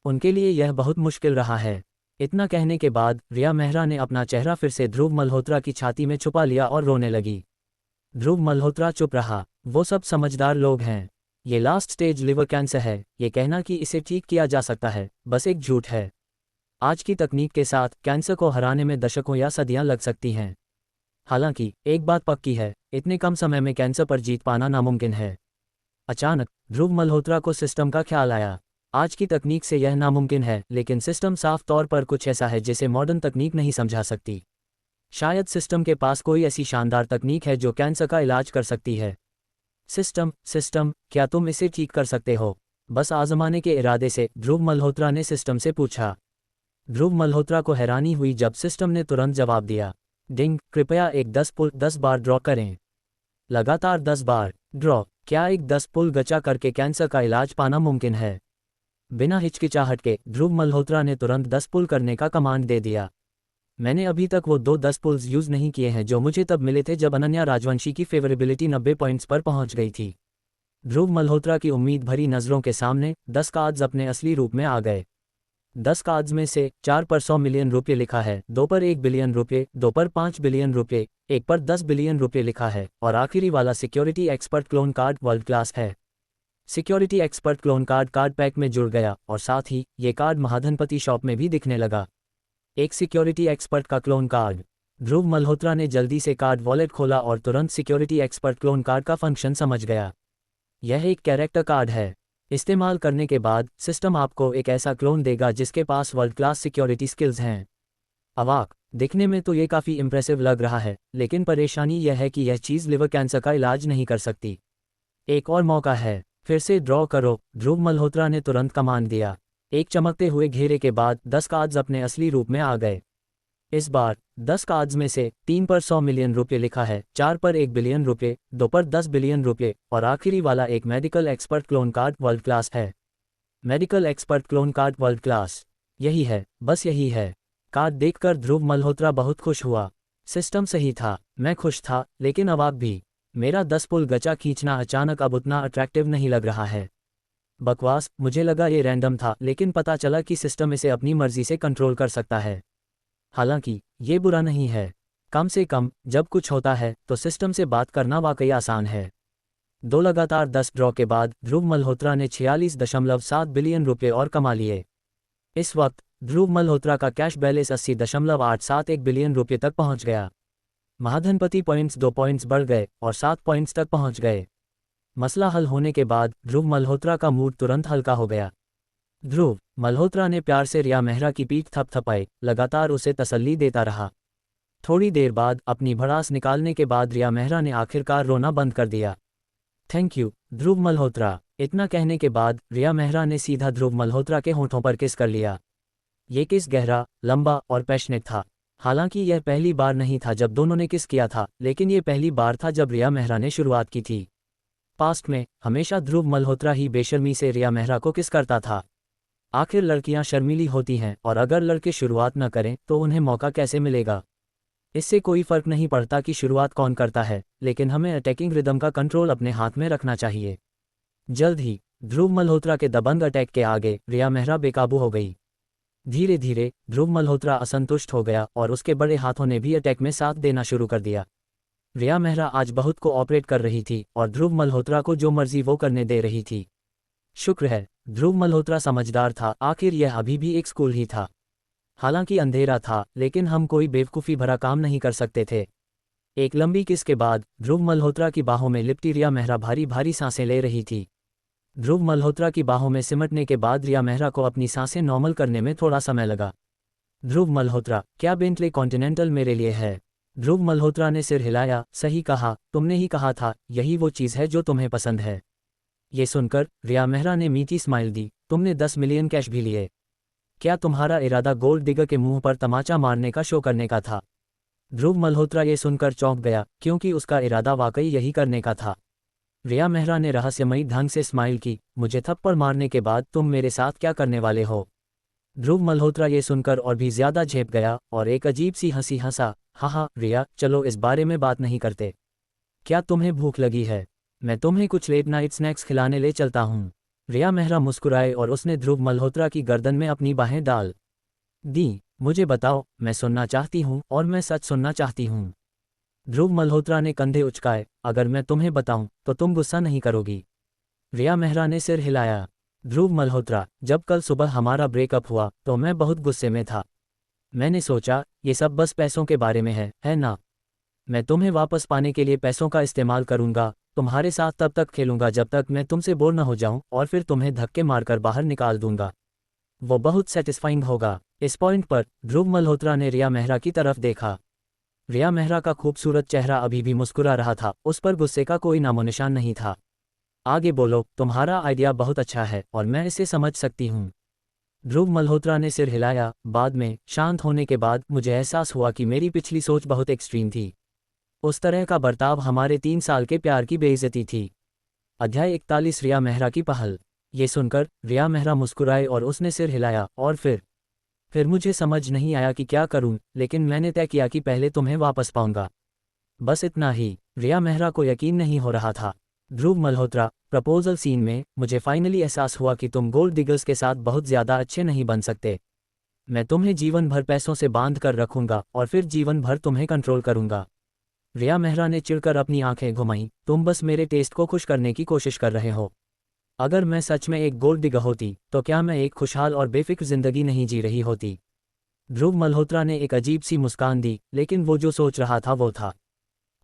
उनके लिए यह बहुत मुश्किल रहा है। इतना कहने के बाद रिया मेहरा ने अपना चेहरा फिर से ध्रुव मल्होत्रा की छाती में छुपा लिया और रोने लगी। ध्रुव मल्होत्रा चुप रहा। वो सब समझदार लोग हैं। ये लास्ट स्टेज लिवर कैंसर है, ये कहना कि इसे ठीक किया जा सकता है बस एक झूठ है। आज की तकनीक के साथ कैंसर को हराने में दशकों या सदियां लग सकती हैं। हालांकि एक बात पक्की है, इतने कम समय में कैंसर पर जीत पाना नामुमकिन है। अचानक ध्रुव मल्होत्रा को सिस्टम का ख्याल आया। आज की तकनीक से यह नामुमकिन है, लेकिन सिस्टम साफ तौर पर कुछ ऐसा है जिसे मॉडर्न तकनीक नहीं समझा सकती। शायद सिस्टम के पास कोई ऐसी शानदार तकनीक है जो कैंसर का इलाज कर सकती है। सिस्टम, क्या तुम इसे ठीक कर सकते हो? बस आजमाने के इरादे से ध्रुव मल्होत्रा ने सिस्टम से पूछा। ध्रुव मल्होत्रा को हैरानी हुई जब सिस्टम ने तुरंत जवाब दिया, डिंग, कृपया एक 10 पुल 10 बार ड्रॉ करें। लगातार 10 बार ड्रॉ। क्या एक 10 पुल गचा करके कैंसर का इलाज पाना मुमकिन है? बिना हिचकिचाहट के ध्रुव मल्होत्रा ने तुरंत 10 पुल करने का कमांड दे दिया। मैंने अभी तक वो 10 पुल्स यूज़ नहीं किए हैं जो मुझे तब मिले थे जब अनन्या राजवंशी की फेवरेबिलिटी 90 पॉइंट्स पर पहुंच गई थी। ध्रुव मल्होत्रा की उम्मीद भरी नज़रों के सामने 10 कार्ड्स अपने असली रूप में आ गए। 10 कार्ड्स में से 4 पर 100 मिलियन रुपये लिखा है, 2 पर 1 बिलियन रुपये, 2 पर 5 बिलियन रुपये, 1 पर 10 बिलियन रुपये लिखा है और आखिरी वाला security expert clone card world class है। Security expert clone card card pack में जुड़ गया और साथ ही ये कार्ड महाधनपति शॉप में भी दिखने लगा। एक सिक्योरिटी एक्सपर्ट का क्लोन कार्ड। ध्रुव मल्होत्रा ने जल्दी से कार्ड वॉलेट खोला और तुरंत सिक्योरिटी एक्सपर्ट क्लोन कार्ड का फंक्शन समझ गया। यह एक कैरेक्टर कार्ड है। इस्तेमाल करने के बाद सिस्टम आपको एक ऐसा क्लोन देगा जिसके पास वर्ल्ड क्लास सिक्योरिटी स्किल्स हैं। अवाक, दिखने में तो ये काफ़ी इम्प्रेसिव लग रहा है, लेकिन परेशानी यह है कि यह चीज़ लिवर कैंसर का इलाज नहीं कर सकती। एक और मौका है, फिर से ड्रॉ करो, ध्रुव मल्होत्रा ने तुरंत कमांड दिया। एक चमकते हुए घेरे के बाद 10 कार्ड्स अपने असली रूप में आ गए। इस बार 10 कार्ड्स में से 3 पर 100 मिलियन रुपये लिखा है, 4 पर 1 बिलियन रुपये, 2 पर 10 बिलियन रुपये और आखिरी वाला एक medical expert clone card world class है। Medical expert clone card world class, यही है, बस यही है। कार्ड देखकर ध्रुव मल्होत्रा बहुत खुश हुआ। सिस्टम सही था, मैं खुश था, लेकिन अवाक भी। मेरा 10 पुल गचा खींचना अचानक अब उतना अट्रैक्टिव नहीं लग रहा है। बकवास, मुझे लगा ये रैंडम था, लेकिन पता चला कि सिस्टम इसे अपनी मर्जी से कंट्रोल कर सकता है। हालांकि ये बुरा नहीं है। कम से कम जब कुछ होता है तो सिस्टम से बात करना वाकई आसान है। 2 लगातार 10 ड्रॉ के बाद ध्रुव मल्होत्रा ने 46.7 बिलियन रुपये और कमा लिए। इस वक्त ध्रुव मल्होत्रा का कैश बैलेंस 80.871 बिलियन रुपये तक पहुंच गया। महाधनपति पॉइंट्स 2 पॉइंट्स बढ़ गए और 7 पॉइंट्स तक पहुंच गए। मसला हल होने के बाद ध्रुव मल्होत्रा का मूड तुरंत हल्का हो गया। ध्रुव मल्होत्रा ने प्यार से रिया मेहरा की पीठ थपथपाई, लगातार उसे तसल्ली देता रहा। थोड़ी देर बाद अपनी भड़ास निकालने के बाद रिया मेहरा ने आखिरकार रोना बंद कर दिया। थैंक यू, ध्रुव मल्होत्रा। इतना कहने के बाद रिया मेहरा ने सीधा ध्रुव मल्होत्रा के होठों पर किस कर लिया। ये किस गहरा, लंबा और पैशनेट था। हालांकि यह पहली बार नहीं था जब दोनों ने किस किया था, लेकिन ये पहली बार था जब रिया मेहरा ने शुरुआत की थी। पास्ट में हमेशा ध्रुव मल्होत्रा ही बेशर्मी से रिया मेहरा को किस करता था। आखिर लड़कियां शर्मीली होती हैं और अगर लड़के शुरुआत न करें तो उन्हें मौका कैसे मिलेगा। इससे कोई फर्क नहीं पड़ता कि शुरुआत कौन करता है, लेकिन हमें अटैकिंग रिदम का कंट्रोल अपने हाथ में रखना चाहिए। जल्द ही ध्रुव मल्होत्रा के दबंग अटैक के आगे रिया मेहरा बेकाबू हो गई। धीरे धीरे ध्रुव मल्होत्रा असंतुष्ट हो गया और उसके बड़े हाथों ने भी अटैक में साथ देना शुरू कर दिया। रिया मेहरा आज बहुत कोऑपरेट कर रही थी और ध्रुव मल्होत्रा को जो मर्जी वो करने दे रही थी। शुक्र है ध्रुव मल्होत्रा समझदार था, आखिर यह अभी भी एक स्कूल ही था। हालांकि अंधेरा था, लेकिन हम कोई बेवकूफ़ी भरा काम नहीं कर सकते थे। एक लंबी किस के बाद ध्रुव मल्होत्रा की बाहों में लिपटी रिया मेहरा भारी भारी सांसें ले रही थी। ध्रुव मल्होत्रा की बाहों में सिमटने के बाद रिया मेहरा को अपनी सांसें नॉर्मल करने में थोड़ा समय लगा। ध्रुव मल्होत्रा, क्या बेंटले कॉन्टिनेंटल मेरे लिए है? ध्रुव मल्होत्रा ने सिर हिलाया। सही कहा, तुमने ही कहा था, यही वो चीज़ है जो तुम्हें पसंद है। ये सुनकर रिया मेहरा ने मीठी स्माइल दी। तुमने 10 मिलियन कैश भी लिए। क्या तुम्हारा इरादा गोल्ड डिगर के मुंह पर तमाचा मारने का शो करने का था? ध्रुव मल्होत्रा ये सुनकर चौंक गया, क्योंकि उसका इरादा वाकई यही करने का था। रिया मेहरा ने रहस्यमयी ढंग से स्माइल की। मुझे थप्पड़ मारने के बाद तुम मेरे साथ क्या करने वाले हो? ध्रुव मल्होत्रा ये सुनकर और भी ज्यादा झेप गया और एक अजीब सी हंसी हंसा। हाँ रिया, चलो इस बारे में बात नहीं करते। क्या तुम्हें भूख लगी है? मैं तुम्हें कुछ लेट नाइट स्नैक्स खिलाने ले चलता हूँ। रिया मेहरा मुस्कुराए और उसने ध्रुव मल्होत्रा की गर्दन में अपनी बाहें डाल दी। मुझे बताओ, मैं सुनना चाहती हूँ और मैं सच सुनना चाहती हूँ। ध्रुव मल्होत्रा ने कंधे उचकाए। अगर मैं तुम्हें बताऊं तो तुम गुस्सा नहीं करोगी? रिया मेहरा ने सिर हिलाया। ध्रुव मल्होत्रा, जब कल सुबह हमारा ब्रेकअप हुआ तो मैं बहुत गुस्से में था। मैंने सोचा ये सब बस पैसों के बारे में है ना? मैं तुम्हें वापस पाने के लिए पैसों का इस्तेमाल करूंगा, तुम्हारे साथ तब तक खेलूंगा जब तक मैं तुमसे बोर न हो जाऊं और फिर तुम्हें धक्के मारकर बाहर निकाल दूंगा। वो बहुत सेटिस्फाइंग होगा। इस पॉइंट पर ध्रुव मल्होत्रा ने रिया मेहरा की तरफ देखा। रिया मेहरा का खूबसूरत चेहरा अभी भी मुस्कुरा रहा था, उस पर गुस्से का कोई नामोनिशान नहीं था। आगे बोलो, तुम्हारा आइडिया बहुत अच्छा है और मैं इसे समझ सकती हूँ। ध्रुव मल्होत्रा ने सिर हिलाया। बाद में शांत होने के बाद मुझे एहसास हुआ कि मेरी पिछली सोच बहुत एक्सट्रीम थी। उस तरह का बर्ताव हमारे 3 साल के प्यार की बेइज्जती थी। अध्याय 41 रिया मेहरा की पहल। ये सुनकर रिया मेहरा मुस्कुराए और उसने सिर हिलाया। और फिर मुझे समझ नहीं आया कि क्या करूं, लेकिन मैंने तय किया कि पहले तुम्हें वापस पाऊंगा। बस इतना ही। रिया मेहरा को यकीन नहीं हो रहा था। ध्रुव मल्होत्रा, प्रपोजल सीन में मुझे फाइनली एहसास हुआ कि तुम गोल्ड डिगर्स के साथ बहुत ज़्यादा अच्छे नहीं बन सकते। मैं तुम्हें जीवन भर पैसों से बांध कर रखूंगा और फिर जीवन भर तुम्हें कंट्रोल करूंगा। रिया मेहरा ने चिढ़कर अपनी आंखें घुमाईं। तुम बस मेरे टेस्ट को खुश करने की कोशिश कर रहे हो। अगर मैं सच में एक गोल्ड डिगर होती तो क्या मैं एक खुशहाल और बेफिक्र जिंदगी नहीं जी रही होती? ध्रुव मल्होत्रा ने एक अजीब सी मुस्कान दी, लेकिन वो जो सोच रहा था वो था,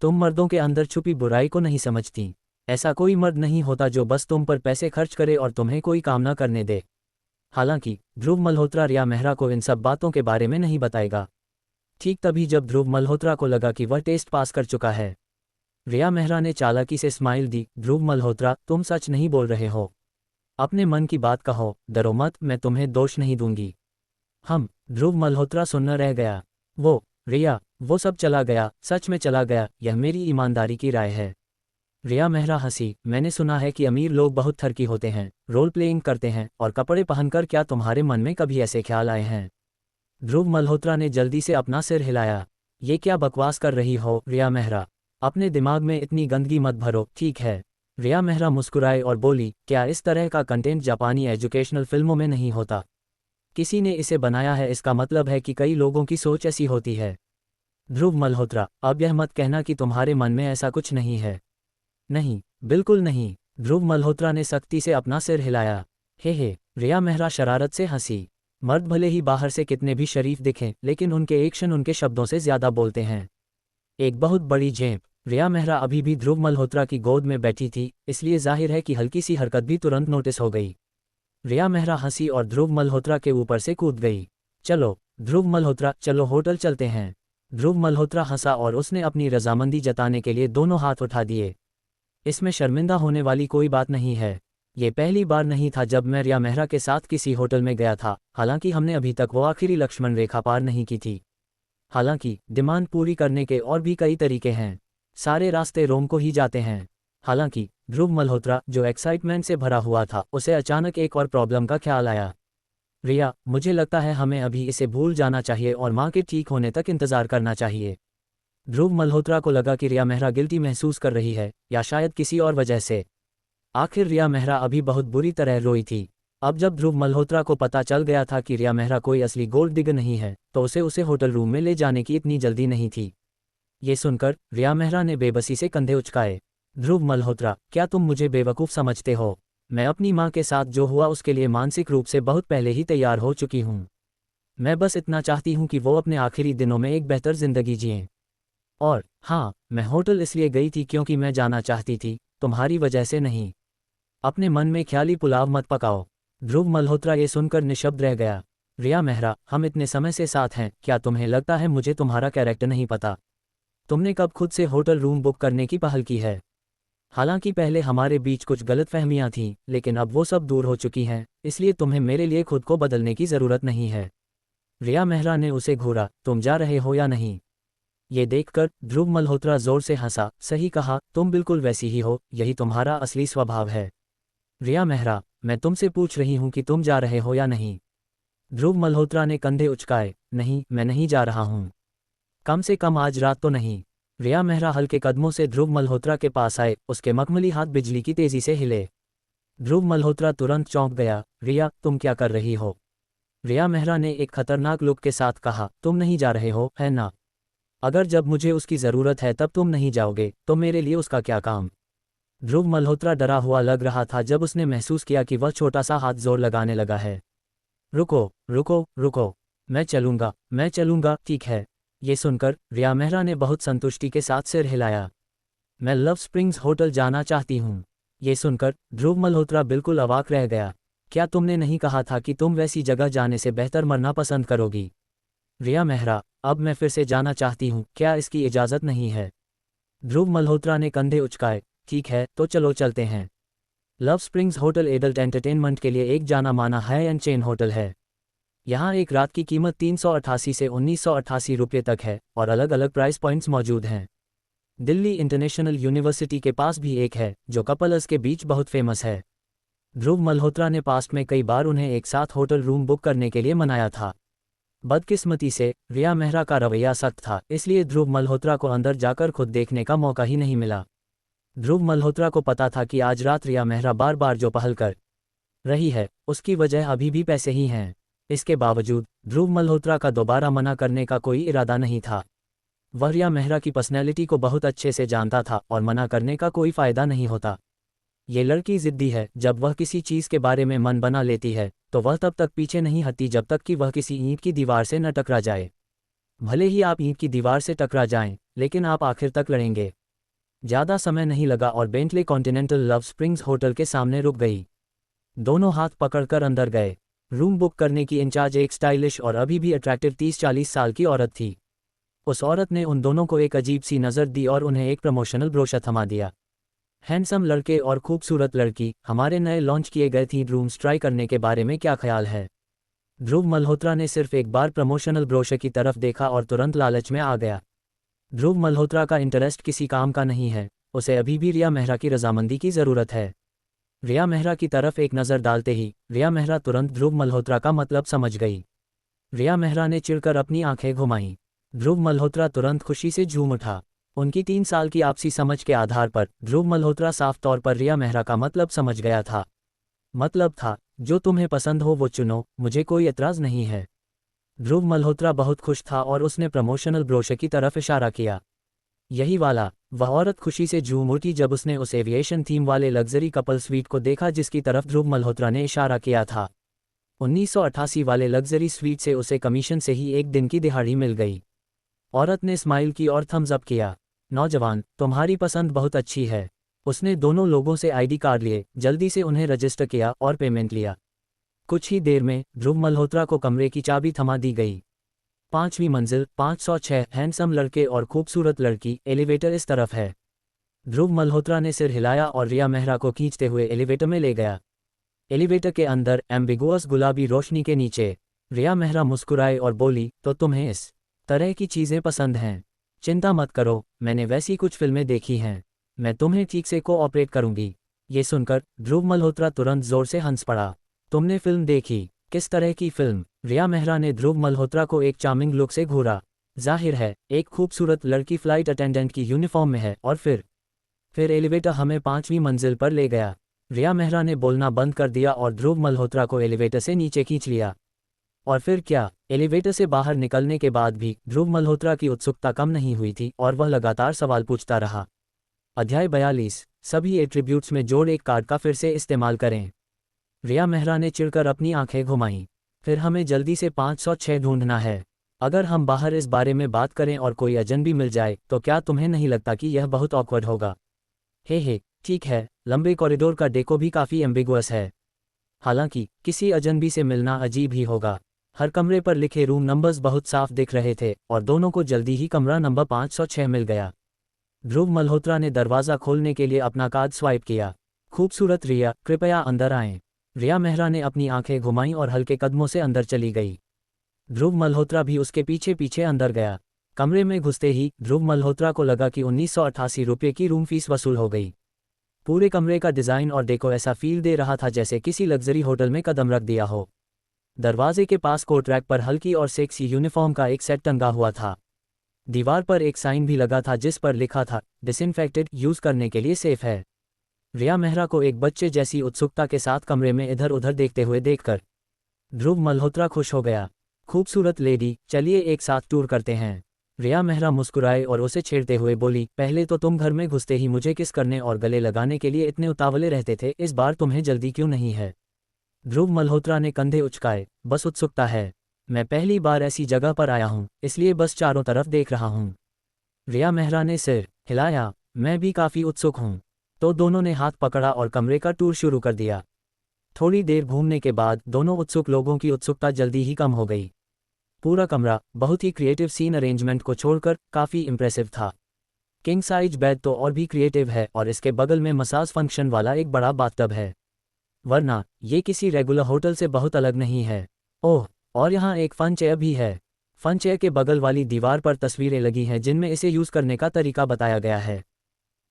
तुम मर्दों के अंदर छुपी बुराई को नहीं समझती। ऐसा कोई मर्द नहीं होता जो बस तुम पर पैसे खर्च करे और तुम्हें कोई काम ना करने दे। हालांकि ध्रुव मल्होत्रा रिया मेहरा को इन सब बातों के बारे में नहीं बताएगा। ठीक तभी जब ध्रुव मल्होत्रा को लगा कि वह टेस्ट पास कर चुका है, रिया मेहरा ने चालाकी से स्माइल दी। ध्रुव मल्होत्रा, तुम सच नहीं बोल रहे हो। अपने मन की बात कहो, डरो मत, मैं तुम्हें दोष नहीं दूंगी। ध्रुव मल्होत्रा सुनना रह गया। रिया, वो सब चला गया, सच में चला गया, यह मेरी ईमानदारी की राय है। रिया मेहरा हंसी, मैंने सुना है कि अमीर लोग बहुत ठरकी होते हैं, रोल प्लेइंग करते हैं और कपड़े पहनकर। क्या तुम्हारे मन में कभी ऐसे ख्याल आए हैं? ध्रुव मल्होत्रा ने जल्दी से अपना सिर हिलाया। ये क्या बकवास कर रही हो रिया मेहरा? अपने दिमाग में इतनी गंदगी मत भरो, ठीक है? रिया मेहरा मुस्कुराए और बोली, क्या इस तरह का कंटेंट जापानी एजुकेशनल फिल्मों में नहीं होता? किसी ने इसे बनाया है, इसका मतलब है कि कई लोगों की सोच ऐसी होती है। ध्रुव मल्होत्रा, अब यह मत कहना कि तुम्हारे मन में ऐसा कुछ नहीं है। नहीं, बिल्कुल नहीं। ध्रुव मल्होत्रा ने सख्ती से अपना सिर हिलाया। हे, रिया मेहरा शरारत से हंसी। मर्द भले ही बाहर से कितने भी शरीफ दिखें, लेकिन उनके एक्शन उनके शब्दों से ज्यादा बोलते हैं। एक बहुत बड़ी झेप। रिया मेहरा अभी भी ध्रुव मल्होत्रा की गोद में बैठी थी, इसलिए जाहिर है कि हल्की सी हरकत भी तुरंत नोटिस हो गई। रिया मेहरा हंसी और ध्रुव मल्होत्रा के ऊपर से कूद गई। चलो ध्रुव मल्होत्रा, चलो होटल चलते हैं। ध्रुव मल्होत्रा हंसा और उसने अपनी रजामंदी जताने के लिए दोनों हाथ उठा दिए। इसमें शर्मिंदा होने वाली कोई बात नहीं है। ये पहली बार नहीं था जब मैं रिया मेहरा के साथ किसी होटल में गया था, हालांकि हमने अभी तक वो आखिरी लक्ष्मण रेखा पार नहीं की थी। हालांकि डिमांड पूरी करने के और भी कई तरीके हैं, सारे रास्ते रोम को ही जाते हैं। हालांकि ध्रुव मल्होत्रा, जो एक्साइटमेंट से भरा हुआ था, उसे अचानक एक और प्रॉब्लम का ख्याल आया। रिया, मुझे लगता है हमें अभी इसे भूल जाना चाहिए और माँ के ठीक होने तक इंतजार करना चाहिए। ध्रुव मल्होत्रा को लगा कि रिया मेहरा गिल्टी महसूस कर रही है, या शायद किसी और वजह से। आखिर रिया मेहरा अभी बहुत बुरी तरह रोई थी। अब जब ध्रुव मल्होत्रा को पता चल गया था कि रिया मेहरा कोई असली गोल्ड डिगर नहीं है, तो उसे होटल रूम में ले जाने की इतनी जल्दी नहीं थी। ये सुनकर रिया मेहरा ने बेबसी से कंधे उचकाए। ध्रुव मल्होत्रा, क्या तुम मुझे बेवकूफ़ समझते हो? मैं अपनी माँ के साथ जो हुआ उसके लिए मानसिक रूप से बहुत पहले ही तैयार हो चुकी हूँ। मैं बस इतना चाहती हूँ कि वो अपने आखिरी दिनों में एक बेहतर जिंदगी जिएं। और हाँ, मैं होटल इसलिए गई थी क्योंकि मैं जाना चाहती थी, तुम्हारी वजह से नहीं। अपने मन में ख्याली पुलाव मत पकाओ। ध्रुव मल्होत्रा ये सुनकर निशब्द रह गया। रिया मेहरा, हम इतने समय से साथ हैं, क्या तुम्हें लगता है मुझे तुम्हारा कैरेक्टर नहीं पता? तुमने कब खुद से होटल रूम बुक करने की पहल की है? हालांकि पहले हमारे बीच कुछ गलतफहमियां थीं, लेकिन अब वो सब दूर हो चुकी हैं, इसलिए तुम्हें मेरे लिए खुद को बदलने की ज़रूरत नहीं है। रिया मेहरा ने उसे घूरा, तुम जा रहे हो या नहीं? ये देखकर ध्रुव मल्होत्रा जोर से हंसा। सही कहा, तुम बिल्कुल वैसी ही हो, यही तुम्हारा असली स्वभाव है। रिया मेहरा, मैं तुमसे पूछ रही हूं कि तुम जा रहे हो या नहीं? ध्रुव मल्होत्रा ने कंधे उचकाए। नहीं, मैं नहीं जा रहा हूं। कम से कम आज रात तो नहीं। रिया मेहरा हल्के कदमों से ध्रुव मल्होत्रा के पास आए, उसके मखमली हाथ बिजली की तेजी से हिले। ध्रुव मल्होत्रा तुरंत चौंक गया। रिया, तुम क्या कर रही हो? रिया मेहरा ने एक खतरनाक लुक के साथ कहा, तुम नहीं जा रहे हो, है ना? अगर जब मुझे उसकी ज़रूरत है तब तुम नहीं जाओगे, तो मेरे लिए उसका क्या काम? ध्रुव मल्होत्रा डरा हुआ लग रहा था जब उसने महसूस किया कि वह छोटा सा हाथ जोर लगाने लगा है। रुको रुको रुको, मैं चलूंगा, ठीक है। ये सुनकर रिया मेहरा ने बहुत संतुष्टि के साथ सिर हिलाया। मैं लव स्प्रिंग्स होटल जाना चाहती हूँ। ये सुनकर ध्रुव मल्होत्रा बिल्कुल अवाक रह गया। क्या तुमने नहीं कहा था कि तुम वैसी जगह जाने से बेहतर मरना पसंद करोगी? रिया मेहरा, अब मैं फिर से जाना चाहती हूँ, क्या इसकी इजाज़त नहीं है? ध्रुव मल्होत्रा ने कंधे उचकाए। ठीक है, तो चलो चलते हैं। Love springs hotel adult entertainment के लिए एक जाना माना हाई एंड चेन होटल है। यहाँ एक रात की कीमत 388 से 1988 रुपये तक है और अलग अलग प्राइस पॉइंट्स मौजूद हैं। दिल्ली इंटरनेशनल यूनिवर्सिटी के पास भी एक है, जो कपल्स के बीच बहुत फेमस है। ध्रुव मल्होत्रा ने पास्ट में कई बार उन्हें एक साथ होटल रूम बुक करने के लिए मनाया था। बदकिस्मती से रिया मेहरा का रवैया सख्त था, इसलिए ध्रुव मल्होत्रा को अंदर जाकर खुद देखने का मौका ही नहीं मिला। ध्रुव मल्होत्रा को पता था कि आज रात रिया मेहरा बार बार जो पहल कर रही है, उसकी वजह अभी भी पैसे ही हैं। इसके बावजूद ध्रुव मल्होत्रा का दोबारा मना करने का कोई इरादा नहीं था। वह रिया मेहरा की पर्सनैलिटी को बहुत अच्छे से जानता था और मना करने का कोई फ़ायदा नहीं होता। ये लड़की जिद्दी है, जब वह किसी चीज़ के बारे में मन बना लेती है तो वह तब तक पीछे नहीं हटती जब तक कि वह किसी ईंट की दीवार से न टकरा जाए। भले ही आप ईंट की दीवार से टकरा जाएं, लेकिन आप आखिर तक लड़ेंगे। ज़्यादा समय नहीं लगा और Bentley continental love springs hotel के सामने रुक गई। दोनों हाथ पकड़कर अंदर गए। रूम बुक करने की इंचार्ज एक स्टाइलिश और अभी भी अट्रैक्टिव 30-40 साल की औरत थी। उस औरत ने उन दोनों को एक अजीब सी नज़र दी और उन्हें एक प्रमोशनल ब्रोशर थमा दिया। हैंडसम लड़के और खूबसूरत लड़की, हमारे नए लॉन्च किए गए थीम रूम्स ट्राई करने के बारे में क्या ख्याल है? ध्रुव मल्होत्रा ने सिर्फ एक बार प्रमोशनल ब्रोशर की तरफ देखा और तुरंत लालच में आ गया। ध्रुव मल्होत्रा का इंटरेस्ट किसी काम का नहीं है, उसे अभी भी रिया मेहरा की रजामंदी की ज़रूरत है। रिया मेहरा की तरफ एक नज़र डालते ही रिया मेहरा तुरंत ध्रुव मल्होत्रा का मतलब समझ गई। रिया मेहरा ने चिढ़कर अपनी आंखें घुमाईं। ध्रुव मल्होत्रा तुरंत खुशी से झूम उठा। उनकी 3 साल की आपसी समझ के आधार पर ध्रुव मल्होत्रा साफ तौर पर रिया मेहरा का मतलब समझ गया था। मतलब था, जो तुम्हें पसंद हो वो चुनो, मुझे कोई एतराज़ नहीं है। ध्रुव मल्होत्रा बहुत खुश था और उसने प्रमोशनल ब्रोशर की तरफ इशारा किया। यही वाला। वह औरत खुशी से झूम उठी जब उसने उस एविएशन थीम वाले लग्जरी कपल स्वीट को देखा जिसकी तरफ ध्रुव मल्होत्रा ने इशारा किया था। 1988 वाले लग्जरी स्वीट से उसे कमीशन से ही एक दिन की दिहाड़ी मिल गई। औरत ने स्माइल की और थम्स अप किया। नौजवान, तुम्हारी पसंद बहुत अच्छी है। उसने दोनों लोगों से आईडी कार्ड लिए, जल्दी से उन्हें रजिस्टर किया और पेमेंट लिया। कुछ ही देर में ध्रुव मल्होत्रा को कमरे की चाबी थमा दी गई। 5वीं मंजिल, 506। हैंडसम लड़के और खूबसूरत लड़की, एलिवेटर इस तरफ है। ध्रुव मल्होत्रा ने सिर हिलाया और रिया मेहरा को खींचते हुए एलिवेटर में ले गया। एलिवेटर के अंदर एम्बिगुअस गुलाबी रोशनी के नीचे रिया मेहरा मुस्कुराए और बोली, तो तुम्हें इस तरह की चीज़ें पसंद हैं? चिंता मत करो, मैंने वैसी कुछ फिल्में देखी हैं। मैं तुम्हें ठीक से कोऑपरेट करूंगी। ये सुनकर ध्रुव मल्होत्रा तुरंत जोर से हंस पड़ा। तुमने फिल्म देखी? किस तरह की फिल्म? रिया मेहरा ने ध्रुव मल्होत्रा को एक चार्मिंग लुक से घूरा। जाहिर है, एक खूबसूरत लड़की फ्लाइट अटेंडेंट की यूनिफॉर्म में है और फिर एलिवेटर हमें 5वीं मंजिल पर ले गया। रिया मेहरा ने बोलना बंद कर दिया और ध्रुव मल्होत्रा को एलिवेटर से नीचे खींच लिया। और फिर क्या? एलिवेटर से बाहर निकलने के बाद भी ध्रुव मल्होत्रा की उत्सुकता कम नहीं हुई थी और वह लगातार सवाल पूछता रहा। अध्याय 42। सभी एट्रीब्यूट्स में जोड़ एक कार्ड का फिर से इस्तेमाल करें। रिया मेहरा ने चिढ़कर अपनी आंखें घुमाईं। फिर हमें जल्दी से 506 ढूंढना है। अगर हम बाहर इस बारे में बात करें और कोई अजनबी मिल जाए तो क्या तुम्हें नहीं लगता कि यह बहुत ऑकवर्ड होगा? हे, ठीक है, लंबे कॉरिडोर का डेको भी काफ़ी एम्बिगुअस है। हालांकि किसी अजनबी से मिलना अजीब ही होगा। हर कमरे पर लिखे रूम नंबर्स बहुत साफ दिख रहे थे और दोनों को जल्दी ही कमरा नंबर 506 मिल गया। ध्रुव मल्होत्रा ने दरवाज़ा खोलने के लिए अपना कार्ड स्वाइप किया। खूबसूरत रिया, कृपया अंदर आएं। रिया मेहरा ने अपनी आंखें घुमाईं और हल्के कदमों से अंदर चली गई। ध्रुव मल्होत्रा भी उसके पीछे पीछे अंदर गया। कमरे में घुसते ही ध्रुव मल्होत्रा को लगा कि 1988 रुपये की रूम फीस वसूल हो गई। पूरे कमरे का डिज़ाइन और डेको ऐसा फील दे रहा था जैसे किसी लग्जरी होटल में कदम रख दिया हो। दरवाजे के पास कोट रैक पर हल्की और सेक्सी यूनिफॉर्म का एक सेट टंगा हुआ था। दीवार पर एक साइन भी लगा था जिस पर लिखा था, डिसइंफेक्टेड, यूज़ करने के लिए सेफ है। रिया मेहरा को एक बच्चे जैसी उत्सुकता के साथ कमरे में इधर उधर देखते हुए देखकर ध्रुव मल्होत्रा खुश हो गया। खूबसूरत लेडी, चलिए एक साथ टूर करते हैं। रिया मेहरा मुस्कुराए और उसे छेड़ते हुए बोली, पहले तो तुम घर में घुसते ही मुझे किस करने और गले लगाने के लिए इतने उतावले रहते थे, इस बार तुम्हें जल्दी क्यों नहीं है? ध्रुव मल्होत्रा ने कंधे उचकाए। बस उत्सुकता है। मैं पहली बार ऐसी जगह पर आया हूँ, इसलिए बस चारों तरफ देख रहा हूँ। रिया मेहरा ने सिर हिलाया। मैं भी काफ़ी उत्सुक हूँ। तो दोनों ने हाथ पकड़ा और कमरे का टूर शुरू कर दिया। थोड़ी देर घूमने के बाद दोनों उत्सुक लोगों की उत्सुकता जल्दी ही कम हो गई। पूरा कमरा बहुत ही क्रिएटिव सीन अरेंजमेंट को छोड़कर काफ़ी इम्प्रेसिव था। किंग साइज बेड तो और भी क्रिएटिव है और इसके बगल में मसाज फंक्शन वाला एक बड़ा बाथटब है। वरना ये किसी रेगुलर होटल से बहुत अलग नहीं है। ओह, और यहाँ एक फन चेयर भी है। फन चेयर के बगल वाली दीवार पर तस्वीरें लगी हैं जिनमें इसे यूज़ करने का तरीका बताया गया है।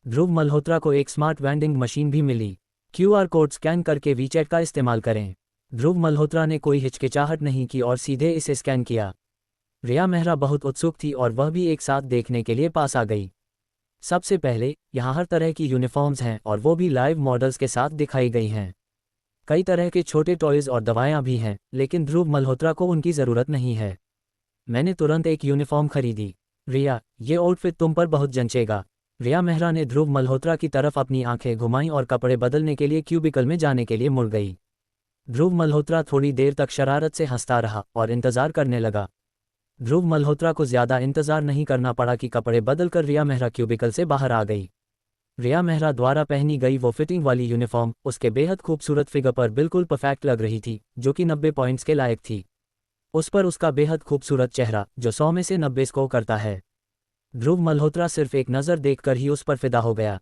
ध्रुव मल्होत्रा को एक स्मार्ट वेंडिंग मशीन भी मिली। QR कोड स्कैन करके वीचैट का इस्तेमाल करें। ध्रुव मल्होत्रा ने कोई हिचकिचाहट नहीं की और सीधे इसे स्कैन किया। रिया मेहरा बहुत उत्सुक थी और वह भी एक साथ देखने के लिए पास आ गई। सबसे पहले, यहाँ हर तरह की यूनिफॉर्म्स हैं और वो भी लाइव मॉडल्स के साथ दिखाई गई हैं। कई तरह के छोटे टॉयज़ और दवाइयाँ भी हैं, लेकिन ध्रुव मल्होत्रा को उनकी ज़रूरत नहीं है। मैंने तुरंत एक यूनिफॉर्म खरीदी। रिया, ये आउटफिट तुम पर बहुत जंचेगा। रिया मेहरा ने ध्रुव मल्होत्रा की तरफ अपनी आंखें घुमाईं और कपड़े बदलने के लिए क्यूबिकल में जाने के लिए मुड़ गई। ध्रुव मल्होत्रा थोड़ी देर तक शरारत से हंसता रहा और इंतजार करने लगा। ध्रुव मल्होत्रा को ज्यादा इंतजार नहीं करना पड़ा कि कपड़े बदलकर रिया मेहरा क्यूबिकल से बाहर आ गई। रिया मेहरा द्वारा पहनी गई वो फिटिंग वाली यूनिफॉर्म उसके बेहद खूबसूरत फिगर पर बिल्कुल परफेक्ट लग रही थी, जो कि 90 पॉइंट्स के लायक थी। उस पर उसका बेहद खूबसूरत चेहरा, जो 100 में से 90 स्कोर करता है। ध्रुव मल्होत्रा सिर्फ एक नज़र देखकर ही उस पर फिदा हो गया।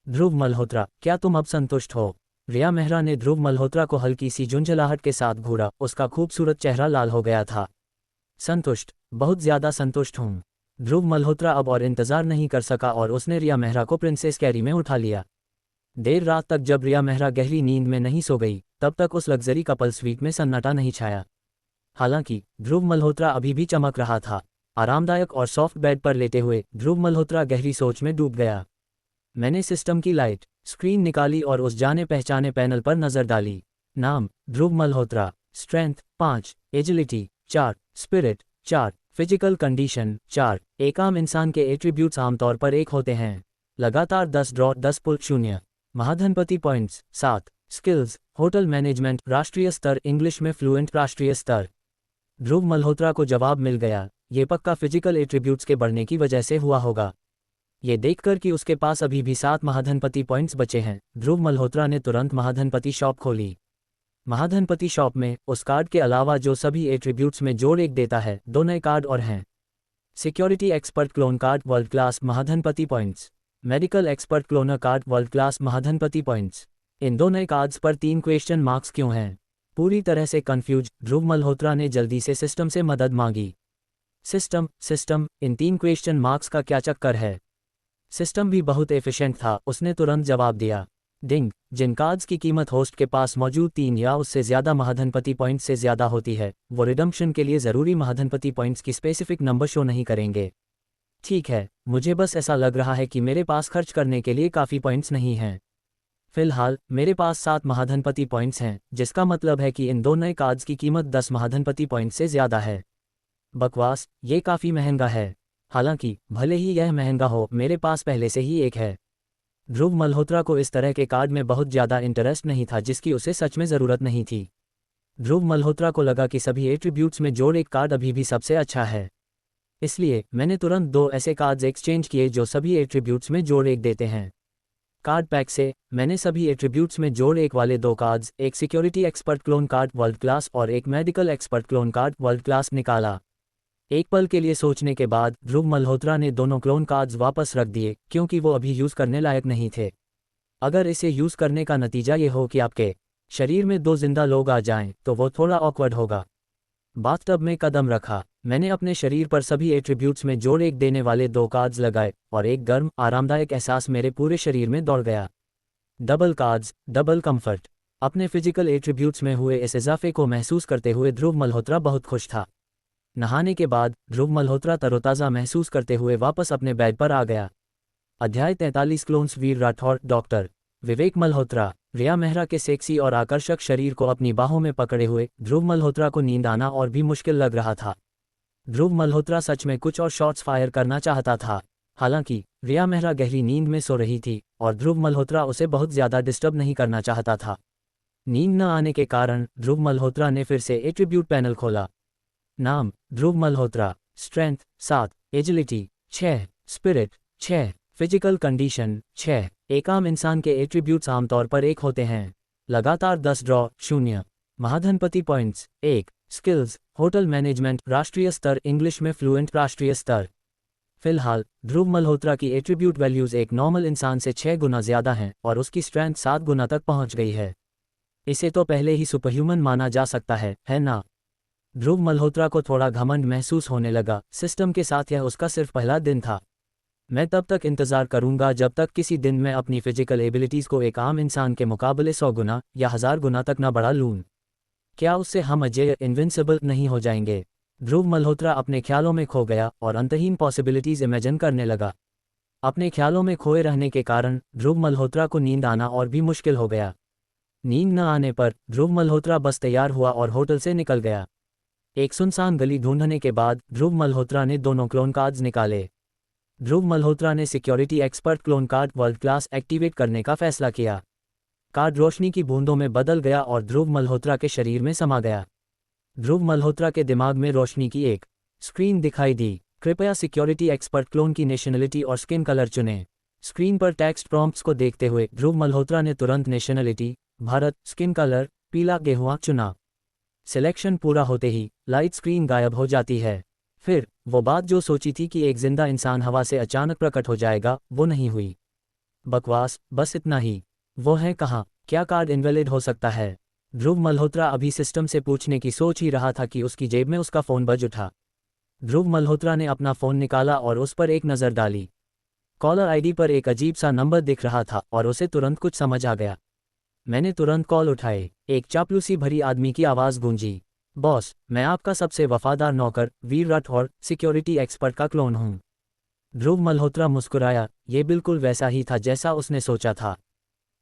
ध्रुव मल्होत्रा, क्या तुम अब संतुष्ट हो? रिया मेहरा ने ध्रुव मल्होत्रा को हल्की सी झुंझलाहट के साथ घूरा। उसका खूबसूरत चेहरा लाल हो गया था। संतुष्ट, बहुत ज्यादा संतुष्ट हूँ। ध्रुव मल्होत्रा अब और इंतजार नहीं कर सका और उसने रिया मेहरा को प्रिंसेस कैरी में उठा लिया। देर रात तक जब रिया मेहरा गहरी नींद में नहीं सो गई, तब तक उस लग्जरी कपल स्वीट में सन्नाटा नहीं छाया। हालांकि ध्रुव मल्होत्रा अभी भी चमक रहा था। आरामदायक और सॉफ्ट बेड पर लेटे हुए ध्रुव मल्होत्रा गहरी सोच में डूब गया। मैंने सिस्टम की लाइट स्क्रीन निकाली और उस जाने पहचाने पैनल पर नजर डाली। नाम Dhruv Malhotra. Strength 5, agility 4, spirit 4, physical condition 4। एक आम इंसान के एट्रीब्यूट्स आमतौर पर 1 होते हैं। लगातार 10 ड्रॉ 10 पुल 0। महाधनपति पॉइंट्स 7। स्किल्स होटल मैनेजमेंट राष्ट्रीय स्तर, इंग्लिश में फ्लुएंट राष्ट्रीय स्तर। ध्रुव मल्होत्रा को जवाब मिल गया। ये पक्का फिजिकल एट्रीब्यूट्स के बढ़ने की वजह से हुआ होगा। ये देखकर कि उसके पास अभी भी 7 महाधनपति पॉइंट्स बचे हैं, ध्रुव मल्होत्रा ने तुरंत महाधनपति शॉप खोली। महाधनपति शॉप में उस कार्ड के अलावा जो सभी एट्रीब्यूट्स में जोड़ 1 देता है, 2 नए कार्ड और हैं। Security expert clone card world class महाधनपति points. Medical expert cloner card world class महाधनपति पॉइंट्स। इन 2 नए कार्ड्स पर 3 क्वेश्चन मार्क्स क्यों हैं? पूरी तरह से कंफ्यूज ध्रुव मल्होत्रा ने जल्दी से सिस्टम से मदद मांगी। सिस्टम, इन 3 क्वेश्चन मार्क्स का क्या चक्कर है? सिस्टम भी बहुत एफिशिएंट था, उसने तुरंत जवाब दिया। डिंग, जिन कार्ड्स की कीमत होस्ट के पास मौजूद 3 या उससे ज्यादा महाधनपति पॉइंट्स से ज्यादा होती है, वो रिडम्पशन के लिए जरूरी महाधनपति पॉइंट्स की स्पेसिफिक नंबर शो नहीं करेंगे। ठीक है, मुझे बस ऐसा लग रहा है कि मेरे पास खर्च करने के लिए काफ़ी पॉइंट्स नहीं हैं। फिलहाल मेरे पास 7 महाधनपति पॉइंट्स हैं, जिसका मतलब है कि इन 2 नए कार्ड्स की कीमत 10 महाधनपति पॉइंट्स से ज़्यादा है। बकवास, ये काफ़ी महंगा है। हालांकि भले ही यह महंगा हो, मेरे पास पहले से ही एक है। ध्रुव मल्होत्रा को इस तरह के कार्ड में बहुत ज़्यादा इंटरेस्ट नहीं था, जिसकी उसे सच में ज़रूरत नहीं थी। ध्रुव मल्होत्रा को लगा कि सभी एट्रीब्यूट्स में जोड़ 1 कार्ड अभी भी सबसे अच्छा है। इसलिए मैंने तुरंत 2 ऐसे कार्ड्स एक्सचेंज किए जो सभी एट्रीब्यूट्स में जोड़ 1 देते हैं। कार्ड पैक से मैंने सभी एट्रीब्यूट्स में जोड़ 1 वाले 2 कार्ड्स, एक security expert clone card world class और एक medical expert clone card world class निकाला। एक पल के लिए सोचने के बाद ध्रुव मल्होत्रा ने दोनों क्लोन कार्ड्स वापस रख दिए, क्योंकि वो अभी यूज़ करने लायक नहीं थे। अगर इसे यूज़ करने का नतीजा ये हो कि आपके शरीर में 2 जिंदा लोग आ जाएं, तो वो थोड़ा ऑकवर्ड होगा। बाथटब में कदम रखा, मैंने अपने शरीर पर सभी एट्रीब्यूट्स में जोड़ 1 देने वाले 2 कार्ड्स लगाए और एक गर्म, आरामदायक एहसास मेरे पूरे शरीर में दौड़ गया। Double cards, double comfort. अपने फिजिकल एट्रीब्यूट्स में हुए इस इजाफे को महसूस करते हुए ध्रुव मल्होत्रा बहुत खुश था। नहाने के बाद ध्रुव मल्होत्रा तरोताज़ा महसूस करते हुए वापस अपने बेड पर आ गया। अध्याय 43 क्लोन्स वीर राठौर। डॉक्टर विवेक मल्होत्रा। रिया मेहरा के सेक्सी और आकर्षक शरीर को अपनी बाहों में पकड़े हुए ध्रुव मल्होत्रा को नींद आना और भी मुश्किल लग रहा था। ध्रुव मल्होत्रा सच में कुछ और शॉट्स फायर करना चाहता था। हालांकि रिया मेहरा गहरी नींद में सो रही थी और ध्रुव मल्होत्रा उसे बहुत ज़्यादा डिस्टर्ब नहीं करना चाहता था। नींद न आने के कारण ध्रुव मल्होत्रा ने फिर से एट्रीब्यूट पैनल खोला। नाम Dhruv Malhotra. Strength 7, agility 6, spirit 6, physical condition 6। एक आम इंसान के एट्रीब्यूट्स आमतौर पर 1 होते हैं। लगातार 10 ड्रॉ 0। महाधनपति पॉइंट्स 1। स्किल्स होटल मैनेजमेंट राष्ट्रीय स्तर, इंग्लिश में फ्लुएंट राष्ट्रीय स्तर। फिलहाल ध्रुव मल्होत्रा की एट्रीब्यूट वैल्यूज एक नॉर्मल इंसान से 6 गुना ज़्यादा हैं और उसकी स्ट्रेंथ 7 गुना तक पहुंच गई है। इसे तो पहले ही सुपरह्यूमन माना जा सकता है ना? ध्रुव मल्होत्रा को थोड़ा घमंड महसूस होने लगा। सिस्टम के साथ यह उसका सिर्फ पहला दिन था। मैं तब तक इंतज़ार करूंगा जब तक किसी दिन मैं अपनी फिजिकल एबिलिटीज़ को एक आम इंसान के मुकाबले 100 गुना या 1000 गुना तक न बढ़ा लूँ। क्या उससे हम अजय इनविंसिबल नहीं हो जाएंगे? ध्रुव मल्होत्रा अपने ख्यालों में खो गया और अंतहीन पॉसिबिलिटीज़ इमेजिन करने लगा। अपने ख्यालों में खोए रहने के कारण ध्रुव मल्होत्रा को नींद आना और भी मुश्किल हो गया। नींद न आने पर ध्रुव मल्होत्रा बस तैयार हुआ और होटल से निकल गया। एक सुनसान गली ढूंढने के बाद ध्रुव मल्होत्रा ने दोनों क्लोन कार्ड्स निकाले। ध्रुव मल्होत्रा ने security expert clone card world class activate करने का फैसला किया। कार्ड रोशनी की बूंदों में बदल गया और ध्रुव मल्होत्रा के शरीर में समा गया। ध्रुव मल्होत्रा के दिमाग में रोशनी की एक स्क्रीन दिखाई दी। कृपया सिक्योरिटी एक्सपर्ट क्लोन की नेशनलिटी और स्किन कलर चुनें। स्क्रीन पर टेक्स्ट प्रॉम्प्ट्स को देखते हुए ध्रुव मल्होत्रा ने तुरंत नेशनलिटी भारत, स्किन कलर पीला गेहुआ चुना। सिलेक्शन पूरा होते ही लाइट स्क्रीन गायब हो जाती है। फिर वो बात जो सोची थी कि एक जिंदा इंसान हवा से अचानक प्रकट हो जाएगा, वो नहीं हुई। बकवास, बस इतना ही। वो है कहाँ? क्या कार्ड इनवैलिड हो सकता है? ध्रुव मल्होत्रा अभी सिस्टम से पूछने की सोच ही रहा था कि उसकी जेब में उसका फ़ोन बज उठा। ध्रुव मल्होत्रा ने अपना फ़ोन निकाला और उस पर एक नज़र डाली। कॉलर आईडी पर एक अजीब सा नंबर दिख रहा था और उसे तुरंत कुछ समझ आ गया। मैंने तुरंत कॉल उठाई। एक चापलूसी भरी आदमी की आवाज़ गूंजी। बॉस, मैं आपका सबसे वफादार नौकर वीर राठौर, सिक्योरिटी एक्सपर्ट का क्लोन हूँ। ध्रुव मल्होत्रा मुस्कुराया। ये बिल्कुल वैसा ही था जैसा उसने सोचा था।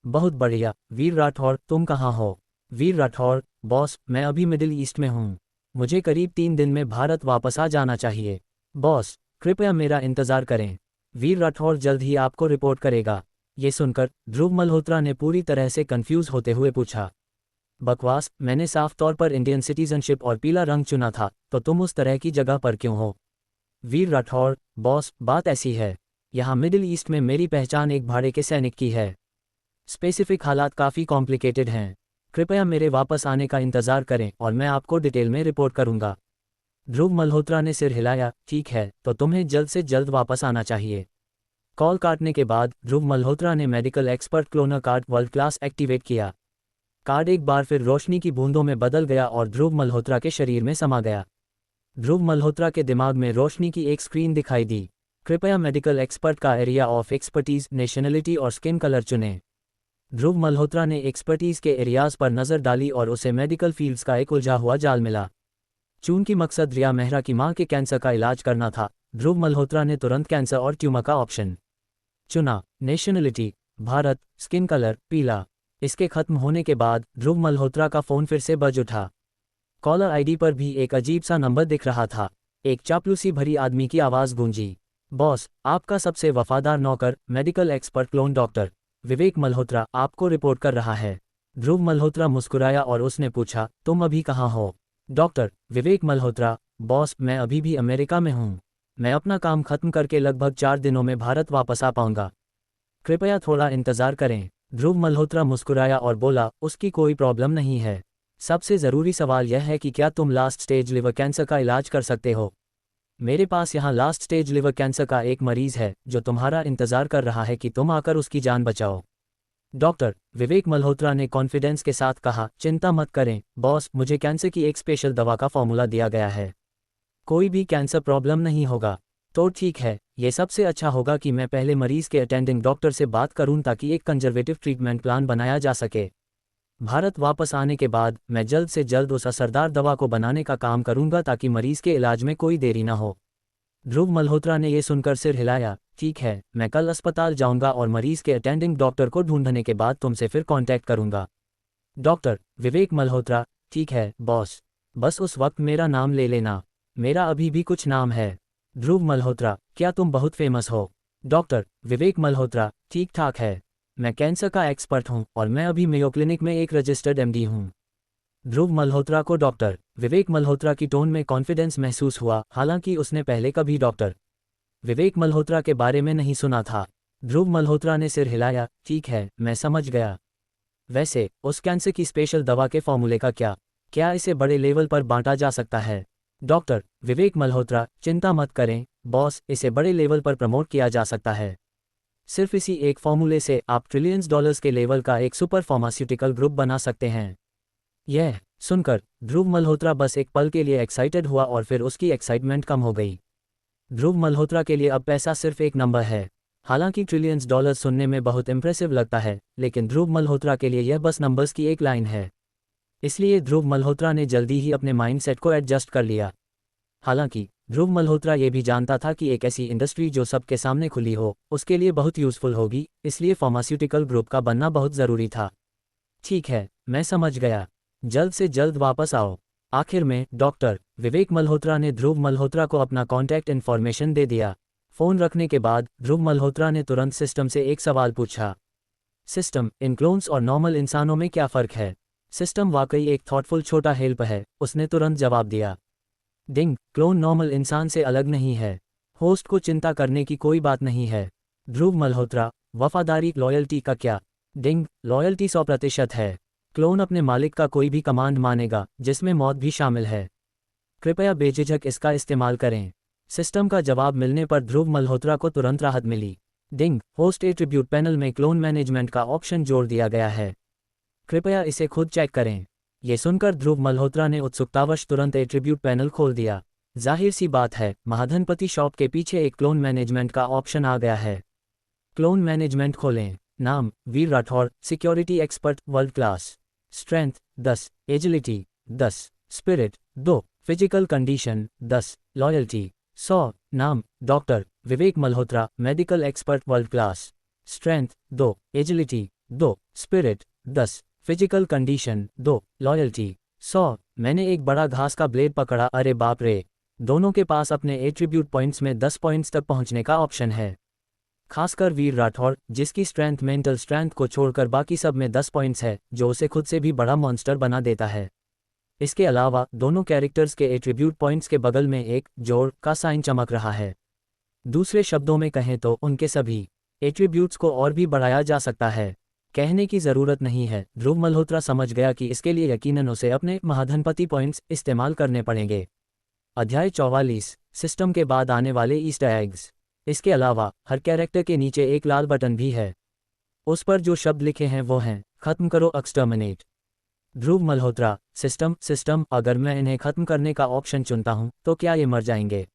बहुत बढ़िया, वीर राठौर, तुम कहाँ हो? वीर राठौर: बॉस, मैं अभी मिडिल ईस्ट में हूँ। मुझे करीब 3 दिन में भारत वापस आ जाना चाहिए। बॉस, कृपया मेरा इंतज़ार करें। वीर राठौर जल्द ही आपको रिपोर्ट करेगा। ये सुनकर ध्रुव मल्होत्रा ने पूरी तरह से कंफ्यूज होते हुए पूछा। बकवास, मैंने साफ तौर पर इंडियन सिटीजनशिप और पीला रंग चुना था, तो तुम उस तरह की जगह पर क्यों हो? वीर राठौर: बॉस, बात ऐसी है, यहाँ मिडिल ईस्ट में मेरी पहचान एक भाड़े के सैनिक की है। स्पेसिफिक हालात काफ़ी कॉम्प्लिकेटेड हैं। कृपया मेरे वापस आने का इंतज़ार करें और मैं आपको डिटेल में रिपोर्ट करूंगा। ध्रुव मल्होत्रा ने सिर हिलाया। ठीक है, तो तुम्हें जल्द से जल्द वापस आना चाहिए। कॉल काटने के बाद ध्रुव मल्होत्रा ने medical expert cloner card world class activate किया। कार्ड एक बार फिर रोशनी की बूंदों में बदल गया और ध्रुव मल्होत्रा के शरीर में समा गया। ध्रुव मल्होत्रा के दिमाग में रोशनी की एक स्क्रीन दिखाई दी। कृपया मेडिकल एक्सपर्ट का एरिया ऑफ एक्सपर्टीज, नेशनलिटी और स्किन कलर चुनें। ध्रुव मल्होत्रा ने एक्सपर्टीज के एरियाज पर नज़र डाली और उसे मेडिकल फील्ड्स का एक उलझा हुआ जाल मिला। चूंकि मकसद रिया मेहरा की मां के कैंसर का इलाज करना था, ध्रुव मल्होत्रा ने तुरंत कैंसर और ट्यूमर का ऑप्शन चुना। नेशनलिटी भारत, स्किन कलर पीला। इसके खत्म होने के बाद ध्रुव मल्होत्रा का फ़ोन फिर से बज उठा। कॉलर आईडी पर भी एक अजीब सा नंबर दिख रहा था। एक चापलूसी भरी आदमी की आवाज़ गूंजी। बॉस, आपका सबसे वफादार नौकर medical expert clone doctor Vivek Malhotra आपको रिपोर्ट कर रहा है। ध्रुव मल्होत्रा मुस्कुराया और उसने पूछा, तुम अभी कहाँ हो? डॉक्टर विवेक मल्होत्रा: बॉस, मैं अभी भी अमेरिका में हूँ। मैं अपना काम खत्म करके लगभग 4 दिनों में भारत वापस आ पाऊंगा। कृपया थोड़ा इंतज़ार करें। ध्रुव मल्होत्रा मुस्कुराया और बोला, उसकी कोई प्रॉब्लम नहीं है। सबसे ज़रूरी सवाल यह है कि क्या तुम लास्ट स्टेज लिवर कैंसर का इलाज कर सकते हो? मेरे पास यहाँ लास्ट स्टेज लिवर कैंसर का एक मरीज़ है जो तुम्हारा इंतज़ार कर रहा है कि तुम आकर उसकी जान बचाओ। डॉक्टर विवेक मल्होत्रा ने कॉन्फिडेंस के साथ कहा, चिंता मत करें बॉस, मुझे कैंसर की एक स्पेशल दवा का फॉर्मूला दिया गया है। कोई भी कैंसर प्रॉब्लम नहीं होगा। तो ठीक है, ये सबसे अच्छा होगा कि मैं पहले मरीज़ के अटेंडिंग डॉक्टर से बात करूं ताकि एक कंजर्वेटिव ट्रीटमेंट प्लान बनाया जा सके। भारत वापस आने के बाद मैं जल्द से जल्द उस असरदार दवा को बनाने का काम करूंगा ताकि मरीज़ के इलाज में कोई देरी ना हो। ध्रुव मल्होत्रा ने यह सुनकर सिर हिलाया। ठीक है, मैं कल अस्पताल जाऊंगा और मरीज़ के अटेंडिंग डॉक्टर को ढूंढने के बाद तुमसे फिर कांटेक्ट करूंगा। डॉक्टर विवेक मल्होत्रा: ठीक है बॉस, बस उस वक्त मेरा नाम ले लेना। मेरा अभी भी कुछ नाम है। ध्रुव मल्होत्रा: क्या तुम बहुत फेमस हो? डॉक्टर विवेक मल्होत्रा: ठीक ठाक है। मैं कैंसर का एक्सपर्ट हूं और मैं अभी मेयो क्लिनिक में एक रजिस्टर्ड एमडी हूं। ध्रुव मल्होत्रा को डॉक्टर विवेक मल्होत्रा की टोन में कॉन्फिडेंस महसूस हुआ, हालांकि उसने पहले कभी डॉक्टर विवेक मल्होत्रा के बारे में नहीं सुना था। ध्रुव मल्होत्रा ने सिर हिलाया। ठीक है, मैं समझ गया। वैसे उस कैंसर की स्पेशल दवा के फॉर्मूले का क्या इसे बड़े लेवल पर बांटा जा सकता है? डॉक्टर विवेक मल्होत्रा: चिंता मत करें बॉस, इसे बड़े लेवल पर प्रमोट किया जा सकता है। सिर्फ इसी एक फॉर्मूले से आप ट्रिलियंस डॉलर्स के लेवल का एक सुपर फार्मास्यूटिकल ग्रुप बना सकते हैं। यह सुनकर ध्रुव मल्होत्रा बस एक पल के लिए एक्साइटेड हुआ और फिर उसकी एक्साइटमेंट कम हो गई। ध्रुव मल्होत्रा के लिए अब पैसा सिर्फ एक नंबर है। हालांकि ट्रिलियंस डॉलर सुनने में बहुत इंप्रेसिव लगता है, लेकिन ध्रुव मल्होत्रा के लिए यह बस नंबर्स की एक लाइन है। इसलिए ध्रुव मल्होत्रा ने जल्दी ही अपने माइंडसेट को एडजस्ट कर लिया। हालांकि ध्रुव मल्होत्रा ये भी जानता था कि एक ऐसी इंडस्ट्री जो सबके सामने खुली हो, उसके लिए बहुत यूज़फुल होगी, इसलिए फार्मास्यूटिकल ग्रुप का बनना बहुत ज़रूरी था। ठीक है, मैं समझ गया। जल्द से जल्द वापस आओ। आखिर में डॉक्टर विवेक मल्होत्रा ने ध्रुव मल्होत्रा को अपना कॉन्टैक्ट इन्फॉर्मेशन दे दिया। फोन रखने के बाद ध्रुव मल्होत्रा ने तुरंत सिस्टम से एक सवाल पूछा। सिस्टम, इन क्लोन्स और नॉर्मल इंसानों में क्या फ़र्क है? सिस्टम वाकई एक थॉटफुल छोटा हेल्प है, उसने तुरंत जवाब दिया। डिंग, क्लोन नॉर्मल इंसान से अलग नहीं है। होस्ट को चिंता करने की कोई बात नहीं है। ध्रुव मल्होत्रा, वफादारी लॉयल्टी का क्या? डिंग, लॉयल्टी 100% है। क्लोन अपने मालिक का कोई भी कमांड मानेगा, जिसमें मौत भी शामिल है। कृपया बेझिझक इसका इस्तेमाल करें। सिस्टम का जवाब मिलने पर ध्रुव मल्होत्रा को तुरंत राहत मिली। डिंग, होस्ट एट्रीब्यूट पैनल में क्लोन मैनेजमेंट का ऑप्शन जोड़ दिया गया है। कृपया इसे खुद चेक करें। ये सुनकर ध्रुव मल्होत्रा ने उत्सुकतावश तुरंत एट्रीब्यूट पैनल खोल दिया। जाहिर सी बात है, महाधनपति शॉप के पीछे एक क्लोन मैनेजमेंट का ऑप्शन आ गया है। क्लोन मैनेजमेंट खोलें। नाम, Veer Rathore, security expert world class, strength 10, agility 10, spirit 2, physical condition 10, loyalty 100। नाम, doctor Vivek Malhotra, medical expert world class, strength 2, agility 2, spirit 10, physical condition 2, loyalty 100। मैंने एक बड़ा घास का ब्लेड पकड़ा। अरे बाप रे! दोनों के पास अपने एट्रीब्यूट पॉइंट्स में 10 पॉइंट्स तक पहुंचने का ऑप्शन है। खासकर वीर राठौर, जिसकी स्ट्रेंथ मेंटल स्ट्रेंथ को छोड़कर बाकी सब में 10 पॉइंट्स है, जो उसे खुद से भी बड़ा मॉन्स्टर बना देता है। इसके अलावा दोनों कैरेक्टर्स के एट्रीब्यूट पॉइंट्स के बगल में एक जोड़ का साइन चमक रहा है। दूसरे शब्दों में कहें तो उनके सभी एट्रीब्यूट्स को और भी बढ़ाया जा सकता है। कहने की ज़रूरत नहीं है, ध्रुव मल्होत्रा समझ गया कि इसके लिए यकीनन उसे अपने महाधनपति पॉइंट्स इस्तेमाल करने पड़ेंगे। अध्याय 44, सिस्टम के बाद आने वाले ईस्टर एग्स। इसके अलावा हर कैरेक्टर के नीचे एक लाल बटन भी है। उस पर जो शब्द लिखे हैं वो हैं, खत्म करो, एक्सटर्मिनेट। ध्रुव मल्होत्रा, सिस्टम, अगर मैं इन्हें खत्म करने का ऑप्शन चुनता हूं तो क्या ये मर जाएंगे?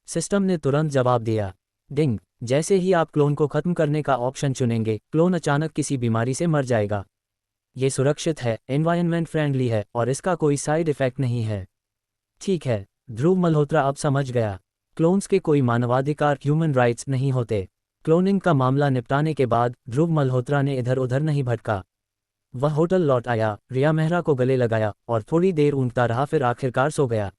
सिस्टम ने तुरंत जवाब दिया। डिंग, जैसे ही आप क्लोन को खत्म करने का ऑप्शन चुनेंगे, क्लोन अचानक किसी बीमारी से मर जाएगा। ये सुरक्षित है, एनवायरनमेंट फ्रेंडली है और इसका कोई साइड इफेक्ट नहीं है। ठीक है, ध्रुव मल्होत्रा अब समझ गया। क्लोन्स के कोई मानवाधिकार, ह्यूमन राइट्स नहीं होते। क्लोनिंग का मामला निपटाने के बाद ध्रुव मल्होत्रा ने इधर उधर नहीं भटका। वह होटल लौट आया, रिया मेहरा को गले लगाया और थोड़ी देर ऊँघता रहा, फिर आखिरकार सो गया।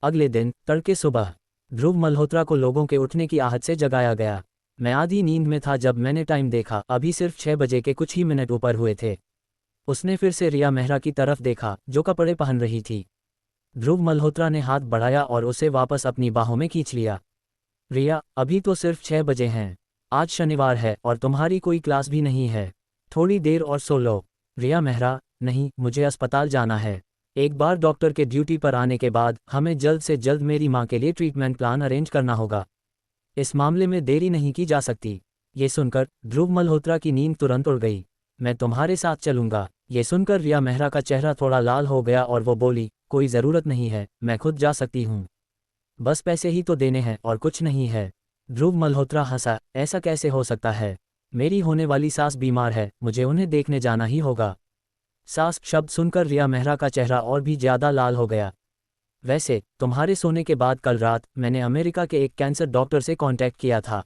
अगले दिन तड़के सुबह ध्रुव मल्होत्रा को लोगों के उठने की आहट से जगाया गया। मैं आधी नींद में था जब मैंने टाइम देखा, अभी सिर्फ 6 बजे के कुछ ही मिनट ऊपर हुए थे। उसने फिर से रिया मेहरा की तरफ देखा, जो कपड़े पहन रही थी। ध्रुव मल्होत्रा ने हाथ बढ़ाया और उसे वापस अपनी बाहों में खींच लिया। रिया, अभी तो सिर्फ 6 बजे हैं। आज शनिवार है और तुम्हारी कोई क्लास भी नहीं है। थोड़ी देर और सो लो। रिया मेहरा, नहीं, मुझे अस्पताल जाना है। एक बार डॉक्टर के ड्यूटी पर आने के बाद हमें जल्द से जल्द मेरी माँ के लिए ट्रीटमेंट प्लान अरेंज करना होगा। इस मामले में देरी नहीं की जा सकती। ये सुनकर ध्रुव मल्होत्रा की नींद तुरंत उड़ गई। मैं तुम्हारे साथ चलूंगा। ये सुनकर रिया मेहरा का चेहरा थोड़ा लाल हो गया और वो बोली, कोई ज़रूरत नहीं है, मैं खुद जा सकती हूँ। बस पैसे ही तो देने हैं और कुछ नहीं है। ध्रुव मल्होत्रा हंसा, ऐसा कैसे हो सकता है? मेरी होने वाली सास बीमार है, मुझे उन्हें देखने जाना ही होगा। सास शब्द सुनकर रिया मेहरा का चेहरा और भी ज़्यादा लाल हो गया। वैसे तुम्हारे सोने के बाद कल रात मैंने अमेरिका के एक कैंसर डॉक्टर से कांटेक्ट किया था।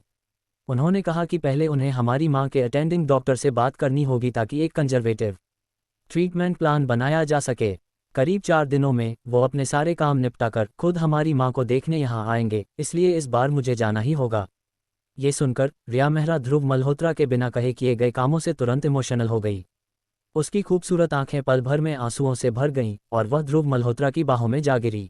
उन्होंने कहा कि पहले उन्हें हमारी मां के अटेंडिंग डॉक्टर से बात करनी होगी ताकि एक कंजर्वेटिव ट्रीटमेंट प्लान बनाया जा सके। करीब 4 दिनों में वो अपने सारे काम निपटाकर खुद हमारी मां को देखने यहाँ आएंगे, इसलिए इस बार मुझे जाना ही होगा। ये सुनकर रिया मेहरा ध्रुव मल्होत्रा के बिना कहे किए गए कामों से तुरंत इमोशनल हो गई। उसकी खूबसूरत आंखें पल भर में आंसुओं से भर गईं और वह ध्रुव मल्होत्रा की बाहों में जा गिरी।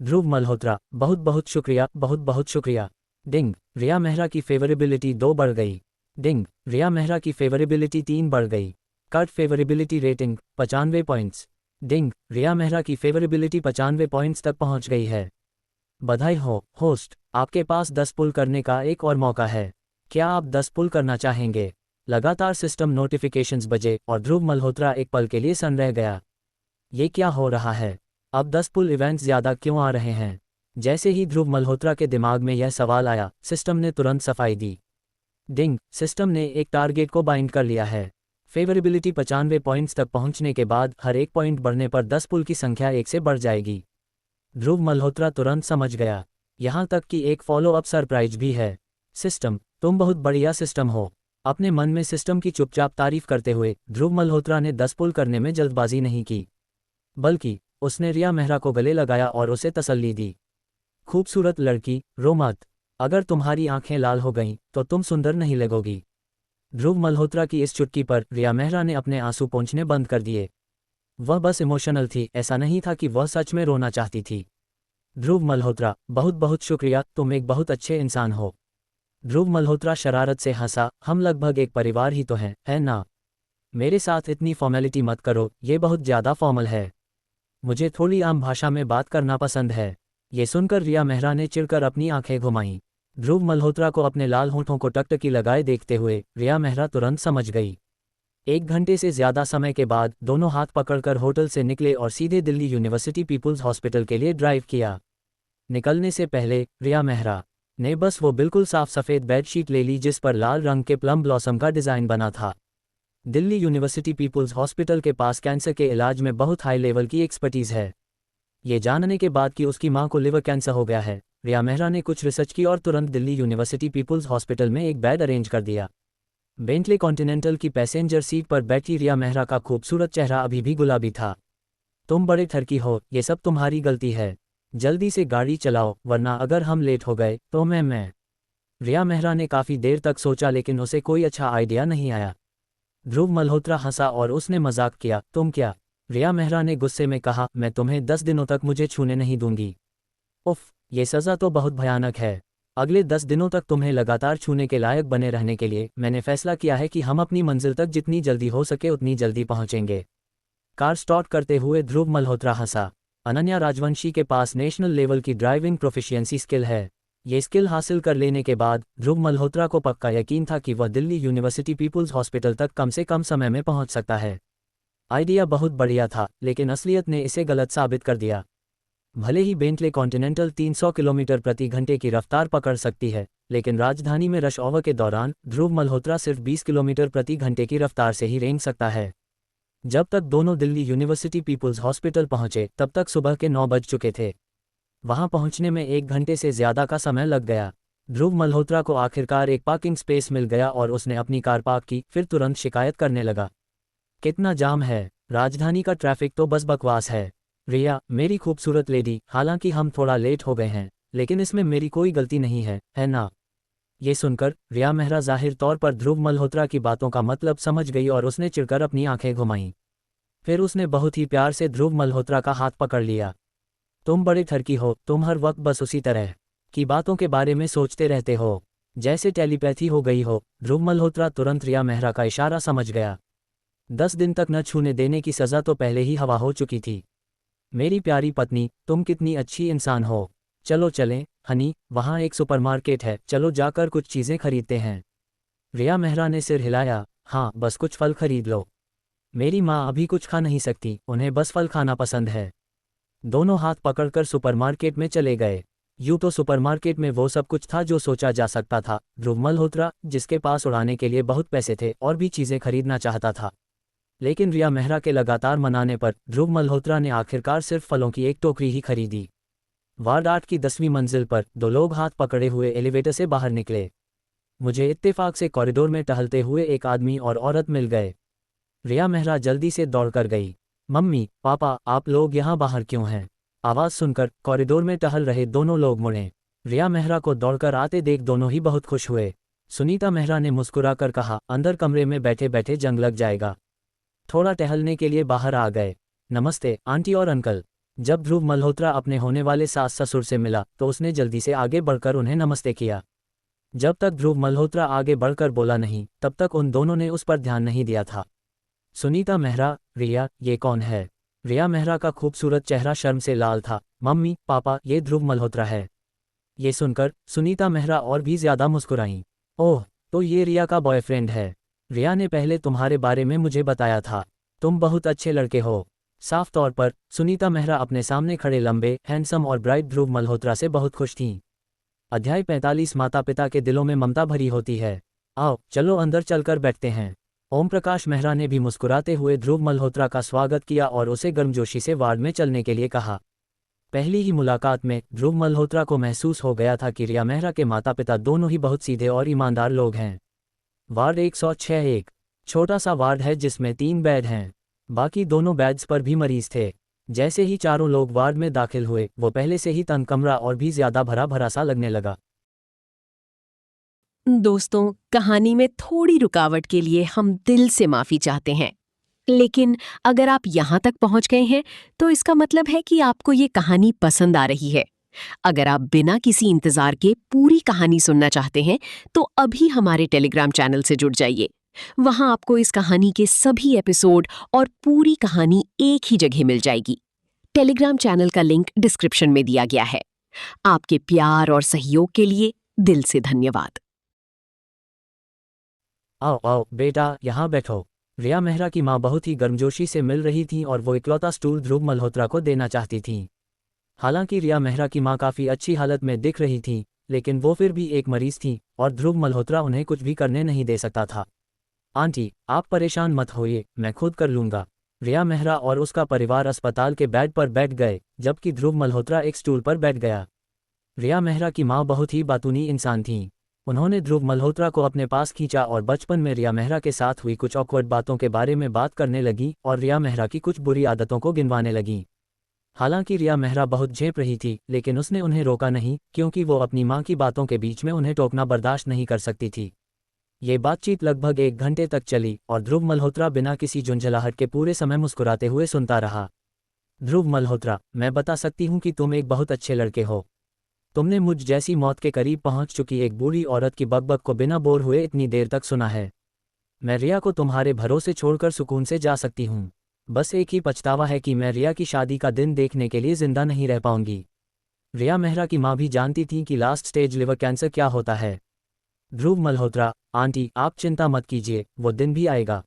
ध्रुव मल्होत्रा, बहुत बहुत शुक्रिया, बहुत बहुत शुक्रिया। डिंग, रिया मेहरा की फेवरेबिलिटी 2 बढ़ गई। डिंग, रिया मेहरा की फेवरेबिलिटी 3 बढ़ गई। Cut favourability rating 95 points. Ding, Riya Mehra की फेवरेबिलिटी 95 पॉइंट्स तक पहुंच गई है। बधाई हो होस्ट, आपके पास 10 पुल करने का एक और मौका है। क्या आप 10 पुल करना चाहेंगे? लगातार सिस्टम नोटिफिकेशंस बजे और ध्रुव मल्होत्रा एक पल के लिए सन रह गया। ये क्या हो रहा है? अब 10 पुल इवेंट्स ज़्यादा क्यों आ रहे हैं? जैसे ही ध्रुव मल्होत्रा के दिमाग में यह सवाल आया, सिस्टम ने तुरंत सफाई दी। डिंग, सिस्टम ने एक टारगेट को बाइंड कर लिया है। फेवरेबिलिटी 95 पॉइंट्स तक पहुंचने के बाद हर एक पॉइंट बढ़ने पर 10 पुल की संख्या 1 से बढ़ जाएगी। ध्रुव मल्होत्रा तुरंत समझ गया। यहाँ तक कि एक फॉलो अप सरप्राइज भी है। सिस्टम, तुम बहुत बढ़िया सिस्टम हो। अपने मन में सिस्टम की चुपचाप तारीफ करते हुए ध्रुव मल्होत्रा ने 10 पुल करने में जल्दबाजी नहीं की, बल्कि उसने रिया मेहरा को गले लगाया और उसे तसल्ली दी। खूबसूरत लड़की, रो मत। अगर तुम्हारी आंखें लाल हो गईं तो तुम सुंदर नहीं लगोगी। ध्रुव मल्होत्रा की इस चुटकी पर रिया मेहरा ने अपने आंसू पोंछने बंद कर दिए। वह बस इमोशनल थी, ऐसा नहीं था कि वह सच में रोना चाहती थी। ध्रुव मल्होत्रा, बहुत बहुत शुक्रिया, तुम एक बहुत अच्छे इंसान हो। ध्रुव मल्होत्रा शरारत से हंसा, हम लगभग एक परिवार ही तो हैं, है ना? मेरे साथ इतनी फॉर्मेलिटी मत करो, ये बहुत ज़्यादा फॉर्मल है। मुझे थोड़ी आम भाषा में बात करना पसंद है। ये सुनकर रिया मेहरा ने चिढ़कर अपनी आंखें घुमाईं। ध्रुव मल्होत्रा को अपने लाल होंठों को टकटकी लगाए देखते हुए रिया मेहरा तुरंत समझ गई। 1 घंटे से ज़्यादा समय के बाद दोनों हाथ पकड़कर होटल से निकले और सीधे दिल्ली यूनिवर्सिटी पीपुल्स हॉस्पिटल के लिए ड्राइव किया। निकलने से पहले रिया मेहरा ने बस वो बिल्कुल साफ सफ़ेद बेडशीट ले ली जिस पर लाल रंग के प्लम ब्लॉसम का डिज़ाइन बना था। दिल्ली यूनिवर्सिटी पीपुल्स हॉस्पिटल के पास कैंसर के इलाज में बहुत हाई लेवल की एक्सपर्टीज़ है। ये जानने के बाद कि उसकी मां को लिवर कैंसर हो गया है, रिया मेहरा ने कुछ रिसर्च की और तुरंत दिल्ली यूनिवर्सिटी पीपुल्स हॉस्पिटल में एक बेड अरेंज कर दिया। बेंटले कॉन्टिनेंटल की पैसेंजर सीट पर बैठी रिया मेहरा का खूबसूरत चेहरा अभी भी गुलाबी था। तुम बड़े ठरकी हो, ये सब तुम्हारी गलती है। जल्दी से गाड़ी चलाओ, वरना अगर हम लेट हो गए तो मैं रिया मेहरा ने काफ़ी देर तक सोचा लेकिन उसे कोई अच्छा आइडिया नहीं आया। ध्रुव मल्होत्रा हंसा और उसने मजाक किया, तुम क्या? रिया मेहरा ने गुस्से में कहा, मैं तुम्हें 10 दिनों तक मुझे छूने नहीं दूंगी। उफ, ये सज़ा तो बहुत भयानक है। अगले 10 दिनों तक तुम्हें लगातार छूने के लायक बने रहने के लिए मैंने फैसला किया है कि हम अपनी मंजिल तक जितनी जल्दी हो सके उतनी जल्दी पहुंचेंगे। कार स्टार्ट करते हुए ध्रुव मल्होत्रा हंसा। अनन्या राजवंशी के पास नेशनल लेवल की ड्राइविंग प्रोफिशिएंसी स्किल है। ये स्किल हासिल कर लेने के बाद ध्रुव मल्होत्रा को पक्का यकीन था कि वह दिल्ली यूनिवर्सिटी पीपुल्स हॉस्पिटल तक कम से कम समय में पहुंच सकता है। आइडिया बहुत बढ़िया था, लेकिन असलियत ने इसे गलत साबित कर दिया। भले ही बेंटले कॉन्टिनेंटल 300 किलोमीटर प्रति घंटे की रफ्तार पकड़ सकती है, लेकिन राजधानी में रश ऑवर के दौरान ध्रुव मल्होत्रा सिर्फ 20 किलोमीटर प्रति घंटे की रफ्तार से ही रेंग सकता है। जब तक दोनों दिल्ली यूनिवर्सिटी पीपुल्स हॉस्पिटल पहुंचे तब तक सुबह के 9 बज चुके थे। वहां पहुंचने में 1 घंटे से ज़्यादा का समय लग गया। ध्रुव मल्होत्रा को आखिरकार एक पार्किंग स्पेस मिल गया और उसने अपनी कार पार्क की, फिर तुरंत शिकायत करने लगा। कितना जाम है, राजधानी का ट्रैफिक तो बस बकवास है। रिया, मेरी खूबसूरत लेडी, हालांकि हम थोड़ा लेट हो गए हैं, लेकिन इसमें मेरी कोई गलती नहीं है ना? ये सुनकर रिया मेहरा जाहिर तौर पर ध्रुव मल्होत्रा की बातों का मतलब समझ गई और उसने चिढ़कर अपनी आंखें घुमाईं। फिर उसने बहुत ही प्यार से ध्रुव मल्होत्रा का हाथ पकड़ लिया। तुम बड़े ठरकी हो, तुम हर वक्त बस उसी तरह की बातों के बारे में सोचते रहते हो, जैसे टेलीपैथी हो गई हो। ध्रुव मल्होत्रा तुरंत रिया मेहरा का इशारा समझ गया। 10 दिन तक न छूने देने की सज़ा तो पहले ही हवा हो चुकी थी। मेरी प्यारी पत्नी, तुम कितनी अच्छी इंसान हो। चलो चलें, हनी, वहाँ एक सुपरमार्केट है, चलो जाकर कुछ चीज़ें खरीदते हैं। रिया मेहरा ने सिर हिलाया, हाँ, बस कुछ फल खरीद लो। मेरी माँ अभी कुछ खा नहीं सकती, उन्हें बस फल खाना पसंद है। दोनों हाथ पकड़कर सुपरमार्केट में चले गए। यूं तो सुपरमार्केट में वो सब कुछ था जो सोचा जा सकता था। ध्रुव मल्होत्रा, जिसके पास उड़ाने के लिए बहुत पैसे थे, और भी चीज़ें खरीदना चाहता था। लेकिन रिया मेहरा के लगातार मनाने पर ध्रुव मल्होत्रा ने आखिरकार सिर्फ फलों की एक टोकरी ही खरीदी। वार्ड 8 की 10वीं मंजिल पर 2 लोग हाथ पकड़े हुए एलिवेटर से बाहर निकले। मुझे इत्तेफाक से कॉरिडोर में टहलते हुए एक आदमी और औरत मिल गए। रिया मेहरा जल्दी से दौड़कर गई। मम्मी, पापा, आप लोग यहाँ बाहर क्यों हैं? आवाज़ सुनकर कॉरिडोर में टहल रहे दोनों लोग मुड़े। रिया मेहरा को दौड़कर आते देख दोनों ही बहुत खुश हुए। सुनीता मेहरा ने मुस्कुराकर कहा, अंदर कमरे में बैठे बैठे जंग लग जाएगा, थोड़ा टहलने के लिए बाहर आ गए। नमस्ते आंटी और अंकल। जब ध्रुव मल्होत्रा अपने होने वाले सास ससुर से मिला तो उसने जल्दी से आगे बढ़कर उन्हें नमस्ते किया। जब तक ध्रुव मल्होत्रा आगे बढ़कर बोला नहीं, तब तक उन दोनों ने उस पर ध्यान नहीं दिया था। सुनीता मेहरा, रिया, ये कौन है? रिया मेहरा का खूबसूरत चेहरा शर्म से लाल था। मम्मी, पापा, ये ध्रुव मल्होत्रा है। ये सुनकर सुनीता मेहरा और भी ज्यादा मुस्कुराईं। ओह, तो ये रिया का बॉयफ्रेंड है। रिया ने पहले तुम्हारे बारे में मुझे बताया था। तुम बहुत अच्छे लड़के हो। साफ तौर पर सुनीता मेहरा अपने सामने खड़े लंबे, हैंडसम और ब्राइट ध्रुव मल्होत्रा से बहुत खुश थीं। अध्याय 45 माता पिता के दिलों में ममता भरी होती है। आओ, चलो अंदर चलकर बैठते हैं। ओम प्रकाश मेहरा ने भी मुस्कुराते हुए ध्रुव मल्होत्रा का स्वागत किया और उसे गर्मजोशी से वार्ड में चलने के लिए कहा। पहली ही मुलाकात में ध्रुव मल्होत्रा को महसूस हो गया था कि रिया मेहरा के माता पिता दोनों ही बहुत सीधे और ईमानदार लोग हैं। वार्ड 106 एक छोटा सा वार्ड है जिसमें 3 बेड हैं। बाकी दोनों बेड्स पर भी मरीज थे। जैसे ही चारों लोग वार्ड में दाखिल हुए, वो पहले से ही तंग कमरा और भी ज्यादा भरा भरा सा लगने लगा। दोस्तों, कहानी में थोड़ी रुकावट के लिए हम दिल से माफी चाहते हैं। लेकिन अगर आप यहाँ तक पहुँच गए हैं, तो इसका मतलब है कि आपको ये कहानी पसंद आ रही है। अगर आप बिना किसी इंतजार के पूरी कहानी सुनना चाहते हैं, तो अभी हमारे टेलीग्राम चैनल से जुड़ जाइए। वहाँ आपको इस कहानी के सभी एपिसोड और पूरी कहानी एक ही जगह मिल जाएगी। टेलीग्राम चैनल का लिंक डिस्क्रिप्शन में दिया गया है। आपके प्यार और सहयोग के लिए दिल से धन्यवाद। आओ आओ बेटा, यहाँ बैठो। रिया मेहरा की माँ बहुत ही गर्मजोशी से मिल रही थी और वो इकलौता स्टूल ध्रुव मल्होत्रा को देना चाहती थी। हालांकि रिया मेहरा की माँ काफ़ी अच्छी हालत में दिख रही थी, लेकिन वो फिर भी एक मरीज थी और ध्रुव मल्होत्रा उन्हें कुछ भी करने नहीं दे सकता था। आंटी, आप परेशान मत होइए, मैं खुद कर लूँगा। रिया मेहरा और उसका परिवार अस्पताल के बेड पर बैठ गए, जबकि ध्रुव मल्होत्रा एक स्टूल पर बैठ गया। रिया मेहरा की माँ बहुत ही बातूनी इंसान थीं। उन्होंने ध्रुव मल्होत्रा को अपने पास खींचा और बचपन में रिया मेहरा के साथ हुई कुछ ऑकवर्ड बातों के बारे में बात करने लगी और रिया मेहरा की कुछ बुरी आदतों को गिनवाने लगी। हालांकि रिया मेहरा बहुत झेप रही थी, लेकिन उसने उन्हें रोका नहीं, क्योंकि वो अपनी माँ की बातों के बीच में उन्हें टोकना बर्दाश्त नहीं कर सकती थी। ये बातचीत लगभग 1 घंटे तक चली और ध्रुव मल्होत्रा बिना किसी झुंझलाहट के पूरे समय मुस्कुराते हुए सुनता रहा। ध्रुव मल्होत्रा, मैं बता सकती हूँ कि तुम एक बहुत अच्छे लड़के हो। तुमने मुझ जैसी मौत के करीब पहुंच चुकी एक बूढ़ी औरत की बकबक को बिना बोर हुए इतनी देर तक सुना है। मैं रिया को तुम्हारे भरोसे छोड़कर सुकून से जा सकती हूँ। बस एक ही पछतावा है कि मैं रिया की शादी का दिन देखने के लिए जिंदा नहीं रह पाऊंगी। रिया मेहरा की माँ भी जानती थी कि लास्ट स्टेज लिवर कैंसर क्या होता है। ध्रुव मल्होत्रा, आंटी आप चिंता मत कीजिए, वो दिन भी आएगा।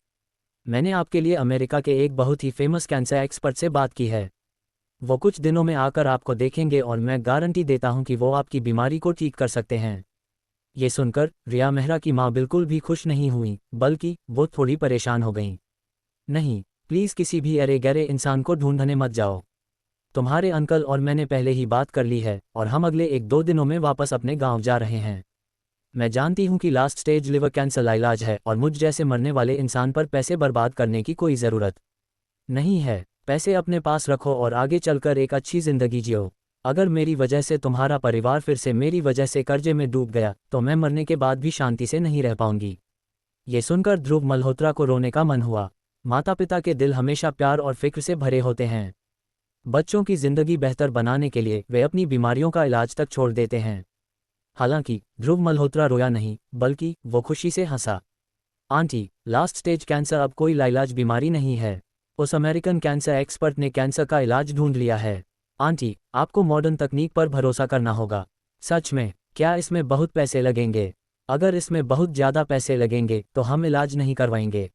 मैंने आपके लिए अमेरिका के एक बहुत ही फेमस कैंसर एक्सपर्ट से बात की है। वो कुछ दिनों में आकर आपको देखेंगे और मैं गारंटी देता हूं कि वो आपकी बीमारी को ठीक कर सकते हैं। ये सुनकर रिया मेहरा की माँ बिल्कुल भी खुश नहीं हुई, बल्कि वो थोड़ी परेशान हो गईं। नहीं, प्लीज़ किसी भी अरे गहरे इंसान को ढूंढने मत जाओ। तुम्हारे अंकल और मैंने पहले ही बात कर ली है और हम अगले 1-2 दिनों में वापस अपने गांव जा रहे हैं। मैं जानती हूं कि लास्ट स्टेज लिवर कैंसर लाइलाज है और मुझ जैसे मरने वाले इंसान पर पैसे बर्बाद करने की कोई ज़रूरत नहीं है। पैसे अपने पास रखो और आगे चलकर एक अच्छी ज़िंदगी जियो। अगर मेरी वजह से तुम्हारा परिवार फिर से मेरी वजह से कर्जे में डूब गया, तो मैं मरने के बाद भी शांति से नहीं रह पाऊंगी। ये सुनकर ध्रुव मल्होत्रा को रोने का मन हुआ। माता पिता के दिल हमेशा प्यार और फिक्र से भरे होते हैं। बच्चों की ज़िंदगी बेहतर बनाने के लिए वे अपनी बीमारियों का इलाज तक छोड़ देते हैं। हालांकि ध्रुव मल्होत्रा रोया नहीं, बल्कि वो खुशी से हंसा। आंटी, लास्ट स्टेज कैंसर अब कोई लाइलाज बीमारी नहीं है। उस अमेरिकन कैंसर एक्सपर्ट ने कैंसर का इलाज ढूंढ लिया है। आंटी, आपको मॉडर्न तकनीक पर भरोसा करना होगा। सच में? क्या इसमें बहुत पैसे लगेंगे? अगर इसमें बहुत ज़्यादा पैसे लगेंगे तो हम इलाज नहीं करवाएंगे।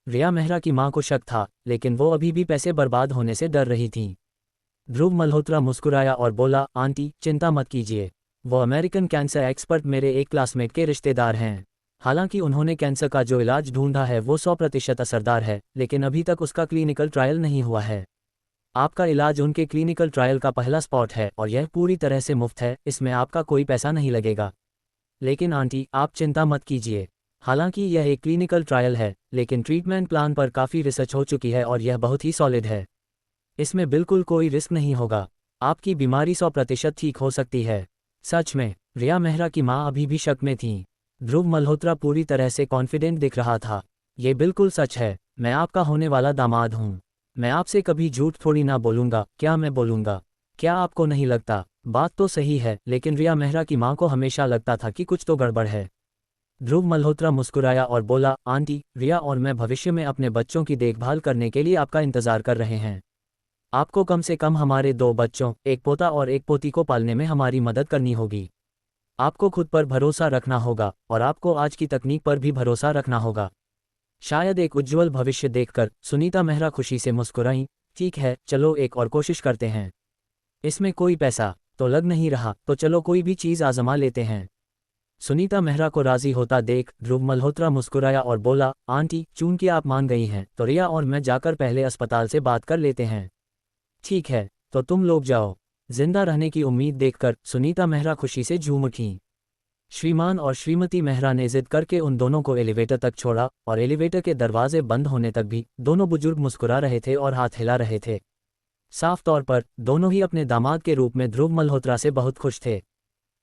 रिया मेहरा की मां को शक था, लेकिन वो अभी भी पैसे बर्बाद होने से डर रही थीं। ध्रुव मल्होत्रा मुस्कुराया और बोला, आंटी चिंता मत कीजिए। वो अमेरिकन कैंसर एक्सपर्ट मेरे एक क्लासमेट के रिश्तेदार हैं। हालांकि उन्होंने कैंसर का जो इलाज ढूंढा है वो 100% असरदार है, लेकिन अभी तक उसका क्लिनिकल ट्रायल नहीं हुआ है। आपका इलाज उनके क्लिनिकल ट्रायल का पहला स्पॉट है और यह पूरी तरह से मुफ्त है, इसमें आपका कोई पैसा नहीं लगेगा। लेकिन आंटी आप चिंता मत कीजिए। हालांकि यह एक क्लिनिकल ट्रायल है, लेकिन ट्रीटमेंट प्लान पर काफ़ी रिसर्च हो चुकी है और यह बहुत ही सॉलिड है। इसमें बिल्कुल कोई रिस्क नहीं होगा। आपकी बीमारी 100% ठीक हो सकती है। सच में? रिया मेहरा की माँ अभी भी शक में थीं। ध्रुव मल्होत्रा पूरी तरह से कॉन्फिडेंट दिख रहा था। ये बिल्कुल सच है, मैं आपका होने वाला दामाद हूँ। मैं आपसे कभी झूठ थोड़ी ना बोलूँगा। क्या मैं बोलूँगा? क्या आपको नहीं लगता? बात तो सही है, लेकिन रिया मेहरा की माँ को हमेशा लगता था कि कुछ तो गड़बड़ है। ध्रुव मल्होत्रा मुस्कुराया और बोला, आंटी, रिया और मैं भविष्य में अपने बच्चों की देखभाल करने के लिए आपका इंतज़ार कर रहे हैं। आपको कम से कम हमारे 2 बच्चों, एक पोता और एक पोती को पालने में हमारी मदद करनी होगी। आपको खुद पर भरोसा रखना होगा और आपको आज की तकनीक पर भी भरोसा रखना होगा। शायद एक उज्ज्वल भविष्य देखकर सुनीता मेहरा खुशी से मुस्कुराईं। ठीक है, चलो एक और कोशिश करते हैं। इसमें कोई पैसा तो लग नहीं रहा, तो चलो कोई भी चीज़ आजमा लेते हैं। सुनीता मेहरा को राजी होता देख ध्रुव मल्होत्रा मुस्कुराया और बोला, आंटी चूंकि आप मान गई हैं, तो रिया और मैं जाकर पहले अस्पताल से बात कर लेते हैं। ठीक है, तो तुम लोग जाओ। जिंदा रहने की उम्मीद देखकर सुनीता मेहरा खुशी से झूम उठीं। श्रीमान और श्रीमती मेहरा ने जिद करके उन दोनों को एलिवेटर तक छोड़ा और एलिवेटर के दरवाजे बंद होने तक भी दोनों बुजुर्ग मुस्कुरा रहे थे और हाथ हिला रहे थे। साफ तौर पर दोनों ही अपने दामाद के रूप में ध्रुव मल्होत्रा से बहुत खुश थे।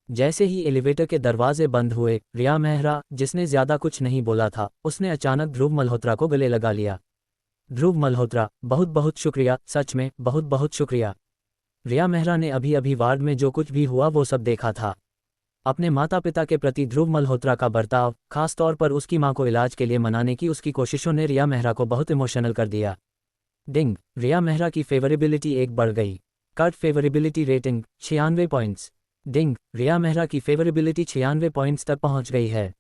जैसे ही एलिवेटर के दरवाजे बंद हुए, रिया मेहरा, जिसने ज्यादा कुछ नहीं बोला था, उसने अचानक ध्रुव मल्होत्रा को गले लगा लिया। ध्रुव मल्होत्रा, बहुत बहुत शुक्रिया, सच में बहुत बहुत शुक्रिया। रिया मेहरा ने अभी अभी वार्ड में जो कुछ भी हुआ वो सब देखा था। अपने माता पिता के प्रति ध्रुव मल्होत्रा का बर्ताव, खास तौर पर उसकी मां को इलाज के लिए मनाने की उसकी कोशिशों ने रिया मेहरा को बहुत इमोशनल कर दिया। डिंग, रिया मेहरा की फेवरेबिलिटी 1 बढ़ गई। Cut favourability rating 96 points. Ding, Riya Mehra की फेवरेबिलिटी 96 पॉइंट्स तक पहुंच गई है।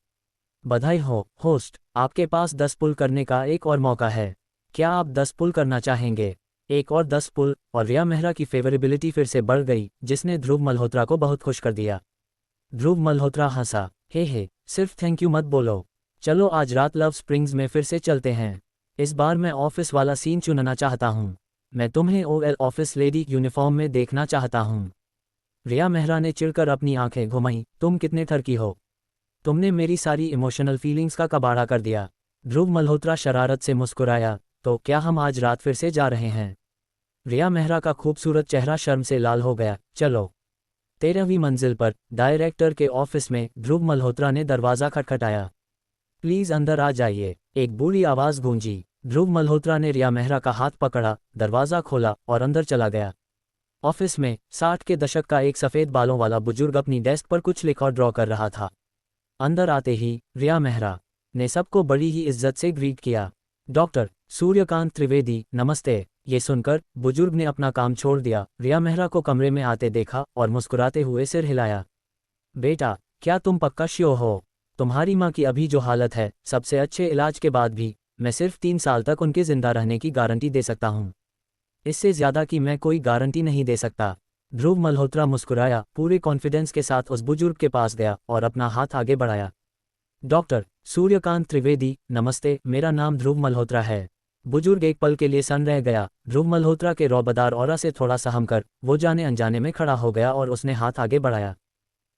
बधाई हो, होस्ट, आपके पास 10 पुल करने का एक और मौका है। क्या आप 10 पुल करना चाहेंगे? एक और 10 पुल, और रिया मेहरा की फेवरेबिलिटी फिर से बढ़ गई, जिसने ध्रुव मल्होत्रा को बहुत खुश कर दिया। ध्रुव मल्होत्रा हंसा, हे, सिर्फ थैंक यू मत बोलो। चलो आज रात लव स्प्रिंग्स में फिर से चलते हैं। इस बार मैं ऑफिस वाला सीन चुनना चाहता हूँ। मैं तुम्हें ओएल ऑफिस लेडी यूनिफॉर्म में देखना चाहता हूँ। रिया मेहरा ने चिढ़कर अपनी आंखें घुमाई, तुम कितने ठरकी हो। तुमने मेरी सारी इमोशनल फीलिंग्स का कबाड़ा कर दिया। ध्रुव मल्होत्रा शरारत से मुस्कुराया, तो क्या हम आज रात फिर से जा रहे हैं? रिया मेहरा का खूबसूरत चेहरा शर्म से लाल हो गया। चलो। 13वीं मंजिल पर डायरेक्टर के ऑफिस में ध्रुव मल्होत्रा ने दरवाज़ा खटखटाया। प्लीज़ अंदर आ जाइए, एक बूढ़ी आवाज़ गूंजी। ध्रुव मल्होत्रा ने रिया मेहरा का हाथ पकड़ा, दरवाज़ा खोला और अंदर चला गया। ऑफिस में 60 के दशक का एक सफ़ेद बालों वाला बुजुर्ग अपनी डेस्क पर कुछ लिख और ड्रॉ कर रहा था। अंदर आते ही रिया मेहरा ने सबको बड़ी ही इज्जत से ग्रीट किया। डॉक्टर सूर्यकांत त्रिवेदी, नमस्ते। ये सुनकर बुजुर्ग ने अपना काम छोड़ दिया, रिया मेहरा को कमरे में आते देखा और मुस्कुराते हुए सिर हिलाया। बेटा, क्या तुम पक्का श्योर हो? तुम्हारी माँ की अभी जो हालत है, सबसे अच्छे इलाज के बाद भी मैं सिर्फ 3 साल तक उनके जिंदा रहने की गारंटी दे सकता हूँ। इससे ज्यादा की मैं कोई गारंटी नहीं दे सकता। ध्रुव मल्होत्रा मुस्कुराया, पूरे कॉन्फिडेंस के साथ उस बुजुर्ग के पास गया और अपना हाथ आगे बढ़ाया। डॉक्टर सूर्यकांत त्रिवेदी, नमस्ते, मेरा नाम ध्रुव मल्होत्रा है। बुजुर्ग एक पल के लिए सन्न रह गया। ध्रुव मल्होत्रा के रौबदार ऑरा से थोड़ा सहम कर वो जाने अनजाने में खड़ा हो गया और उसने हाथ आगे बढ़ाया।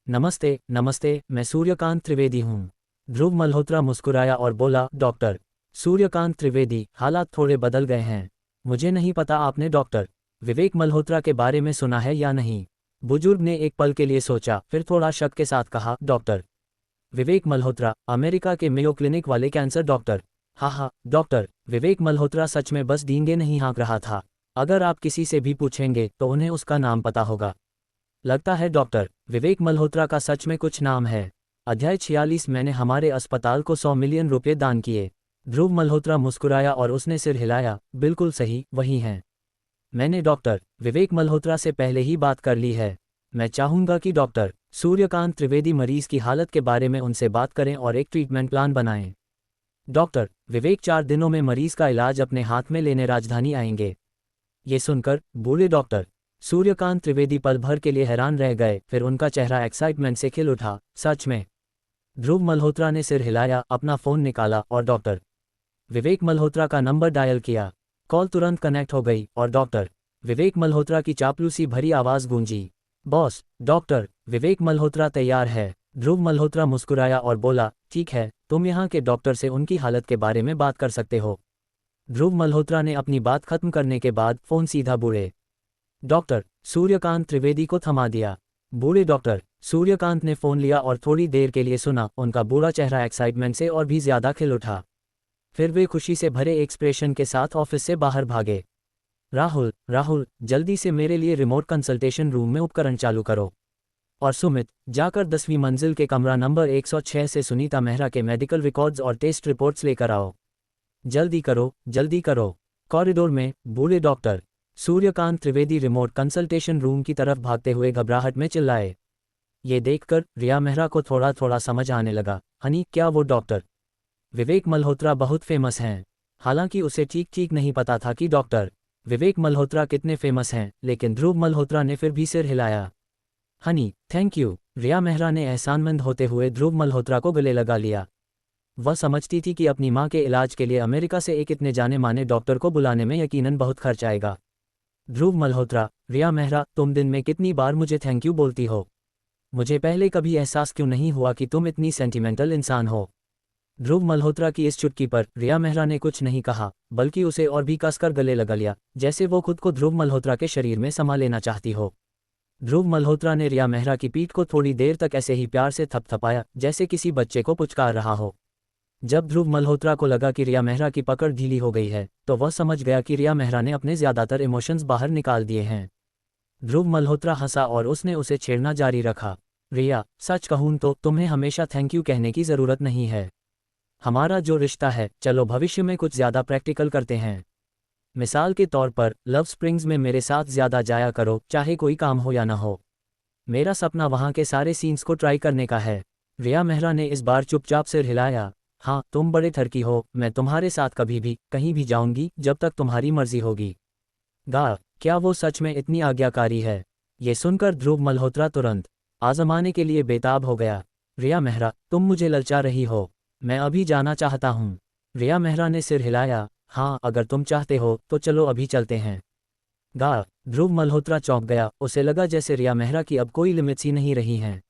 नमस्ते, नमस्ते, मैं सूर्यकांत त्रिवेदी हूँ। ध्रुव मल्होत्रा मुस्कुराया और बोला, डॉक्टर सूर्यकांत त्रिवेदी, हालात थोड़े बदल गए हैं। मुझे नहीं पता आपने डॉक्टर विवेक मल्होत्रा के बारे में सुना है या नहीं। बुजुर्ग ने एक पल के लिए सोचा, फिर थोड़ा शक के साथ कहा, डॉक्टर विवेक मल्होत्रा, अमेरिका के मेयो क्लिनिक वाले कैंसर डॉक्टर। हाँ, डॉक्टर विवेक मल्होत्रा सच में बस डींगे नहीं हाँक रहा था। अगर आप किसी से भी पूछेंगे तो उन्हें उसका नाम पता होगा। लगता है डॉक्टर विवेक मल्होत्रा का सच में कुछ नाम है। अध्याय 46, मैंने हमारे अस्पताल को 100 मिलियन रुपये दान किए। ध्रुव मल्होत्रा मुस्कुराया और उसने सिर हिलाया, बिल्कुल सही, वही हैं। मैंने डॉक्टर विवेक मल्होत्रा से पहले ही बात कर ली है। मैं चाहूँगा कि डॉक्टर सूर्यकांत त्रिवेदी मरीज की हालत के बारे में उनसे बात करें और एक ट्रीटमेंट प्लान बनाएं। डॉक्टर विवेक 4 दिनों में मरीज का इलाज अपने हाथ में लेने राजधानी आएंगे। ये सुनकर बूढ़े डॉक्टर सूर्यकांत त्रिवेदी पल भर के लिए हैरान रह गए, फिर उनका चेहरा एक्साइटमेंट से खिल उठा। सच में? ध्रुव मल्होत्रा ने सिर हिलाया, अपना फ़ोन निकाला और डॉक्टर विवेक मल्होत्रा का नंबर डायल किया। कॉल तुरंत कनेक्ट हो गई और डॉक्टर विवेक मल्होत्रा की चापलूसी भरी आवाज़ गूंजी। बॉस, डॉक्टर विवेक मल्होत्रा तैयार है। ध्रुव मल्होत्रा मुस्कुराया और बोला, ठीक है, तुम यहाँ के डॉक्टर से उनकी हालत के बारे में बात कर सकते हो। ध्रुव मल्होत्रा ने अपनी बात खत्म करने के बाद फ़ोन सीधा बूढ़े डॉक्टर सूर्यकांत त्रिवेदी को थमा दिया। बूढ़े डॉक्टर सूर्यकांत ने फ़ोन लिया और थोड़ी देर के लिए सुना। उनका बूढ़ा चेहरा एक्साइटमेंट से और भी ज़्यादा खिल उठा। फिर वे खुशी से भरे एक्सप्रेशन के साथ ऑफिस से बाहर भागे। राहुल, जल्दी से मेरे लिए रिमोट कंसल्टेशन रूम में उपकरण चालू करो। और सुमित, जाकर 10वीं मंजिल के कमरा नंबर 106 से सुनीता मेहरा के मेडिकल रिकॉर्ड्स और टेस्ट रिपोर्ट्स लेकर आओ। जल्दी करो। कॉरिडोर में बूढ़े doctor Suryakant Trivedi remote consultation room की तरफ भागते हुए घबराहट में चिल्लाए। ये देखकर रिया मेहरा को थोड़ा थोड़ा समझ आने लगा। हनी, क्या वो डॉक्टर विवेक मल्होत्रा बहुत फेमस हैं? हालांकि उसे ठीक नहीं पता था कि डॉक्टर विवेक मल्होत्रा कितने फेमस हैं, लेकिन ध्रुव मल्होत्रा ने फिर भी सिर हिलाया। Honey, thank you. Riya Mehra ने एहसानमंद होते हुए ध्रुव मल्होत्रा को गले लगा लिया। वह समझती थी कि अपनी मां के इलाज के लिए अमेरिका से एक इतने जाने माने डॉक्टर को बुलाने में यकीनन बहुत खर्च आएगा। ध्रुव मल्होत्रा, रिया मेहरा, तुम दिन में कितनी बार मुझे थैंक यू बोलती हो? मुझे पहले कभी एहसास क्यों नहीं हुआ कि तुम इतनी सेंटिमेंटल इंसान हो? ध्रुव मल्होत्रा की इस चुटकी पर रिया मेहरा ने कुछ नहीं कहा, बल्कि उसे और भी कसकर गले लगा लिया, जैसे वो खुद को ध्रुव मल्होत्रा के शरीर में समा लेना चाहती हो। ध्रुव मल्होत्रा ने रिया मेहरा की पीठ को थोड़ी देर तक ऐसे ही प्यार से थपथपाया जैसे किसी बच्चे को पुचकार रहा हो। जब ध्रुव मल्होत्रा को लगा कि रिया मेहरा की पकड़ ढीली हो गई है तो वह समझ गया कि रिया मेहरा ने अपने ज़्यादातर इमोशंस बाहर निकाल दिए हैं। ध्रुव मल्होत्रा हंसा और उसने उसे छेड़ना जारी रखा। रिया, सच कहूँ तो तुम्हें हमेशा थैंक यू कहने की ज़रूरत नहीं है। हमारा जो रिश्ता है, चलो भविष्य में कुछ ज़्यादा प्रैक्टिकल करते हैं। मिसाल के तौर पर लव स्प्रिंग्स में मेरे साथ ज़्यादा जाया करो, चाहे कोई काम हो या ना हो। मेरा सपना वहाँ के सारे सीन्स को ट्राई करने का है। रिया मेहरा ने इस बार चुपचाप सिर हिलाया। हाँ, तुम बड़े ठरकी हो, मैं तुम्हारे साथ कभी भी कहीं भी जाऊंगी जब तक तुम्हारी मर्जी होगी। गा, क्या वो सच में इतनी आज्ञाकारी है? ये सुनकर ध्रुव मल्होत्रा तुरंत आजमाने के लिए बेताब हो गया। रिया मेहरा, तुम मुझे ललचा रही हो, मैं अभी जाना चाहता हूँ। रिया मेहरा ने सिर हिलाया। हाँ, अगर तुम चाहते हो तो चलो अभी चलते हैं। गा, ध्रुव मल्होत्रा चौंक गया, उसे लगा जैसे रिया मेहरा की अब कोई लिमिट्स ही नहीं रही हैं।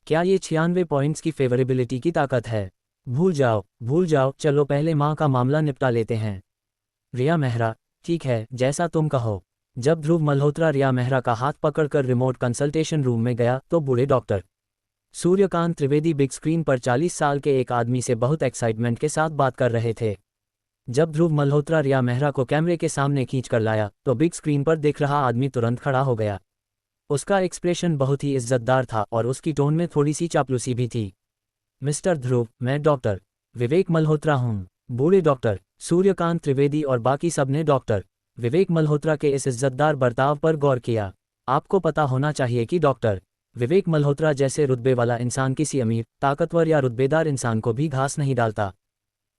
क्या ये 96 पॉइंट्स की फेवरेबिलिटी की ताकत है? भूल जाओ, चलो पहले माँ का मामला निपटा लेते हैं। रिया मेहरा, ठीक है, जैसा तुम कहो। जब ध्रुव मल्होत्रा रिया मेहरा का हाथ पकड़कर रिमोट कंसल्टेशन रूम में गया तो बूढ़े doctor Suryakant Trivedi big screen पर 40 साल के एक आदमी से बहुत एक्साइटमेंट के साथ बात कर रहे थे। जब ध्रुव मल्होत्रा रिया मेहरा को कैमरे के सामने खींच कर लाया तो बिग स्क्रीन पर दिख रहा आदमी तुरंत खड़ा हो गया। उसका एक्सप्रेशन बहुत ही इज्जतदार था और उसकी टोन में थोड़ी सी चापलूसी भी थी। मिस्टर ध्रुव, मैं डॉक्टर विवेक मल्होत्रा हूँ। बूढ़े डॉक्टर सूर्यकांत त्रिवेदी और बाकी सब ने डॉक्टर विवेक मल्होत्रा के इस इज्जतदार बर्ताव पर गौर किया। आपको पता होना चाहिए कि डॉक्टर विवेक मल्होत्रा जैसे रुतबे वाला इंसान किसी अमीर, ताकतवर या रुतबेदार इंसान को भी घास नहीं डालता।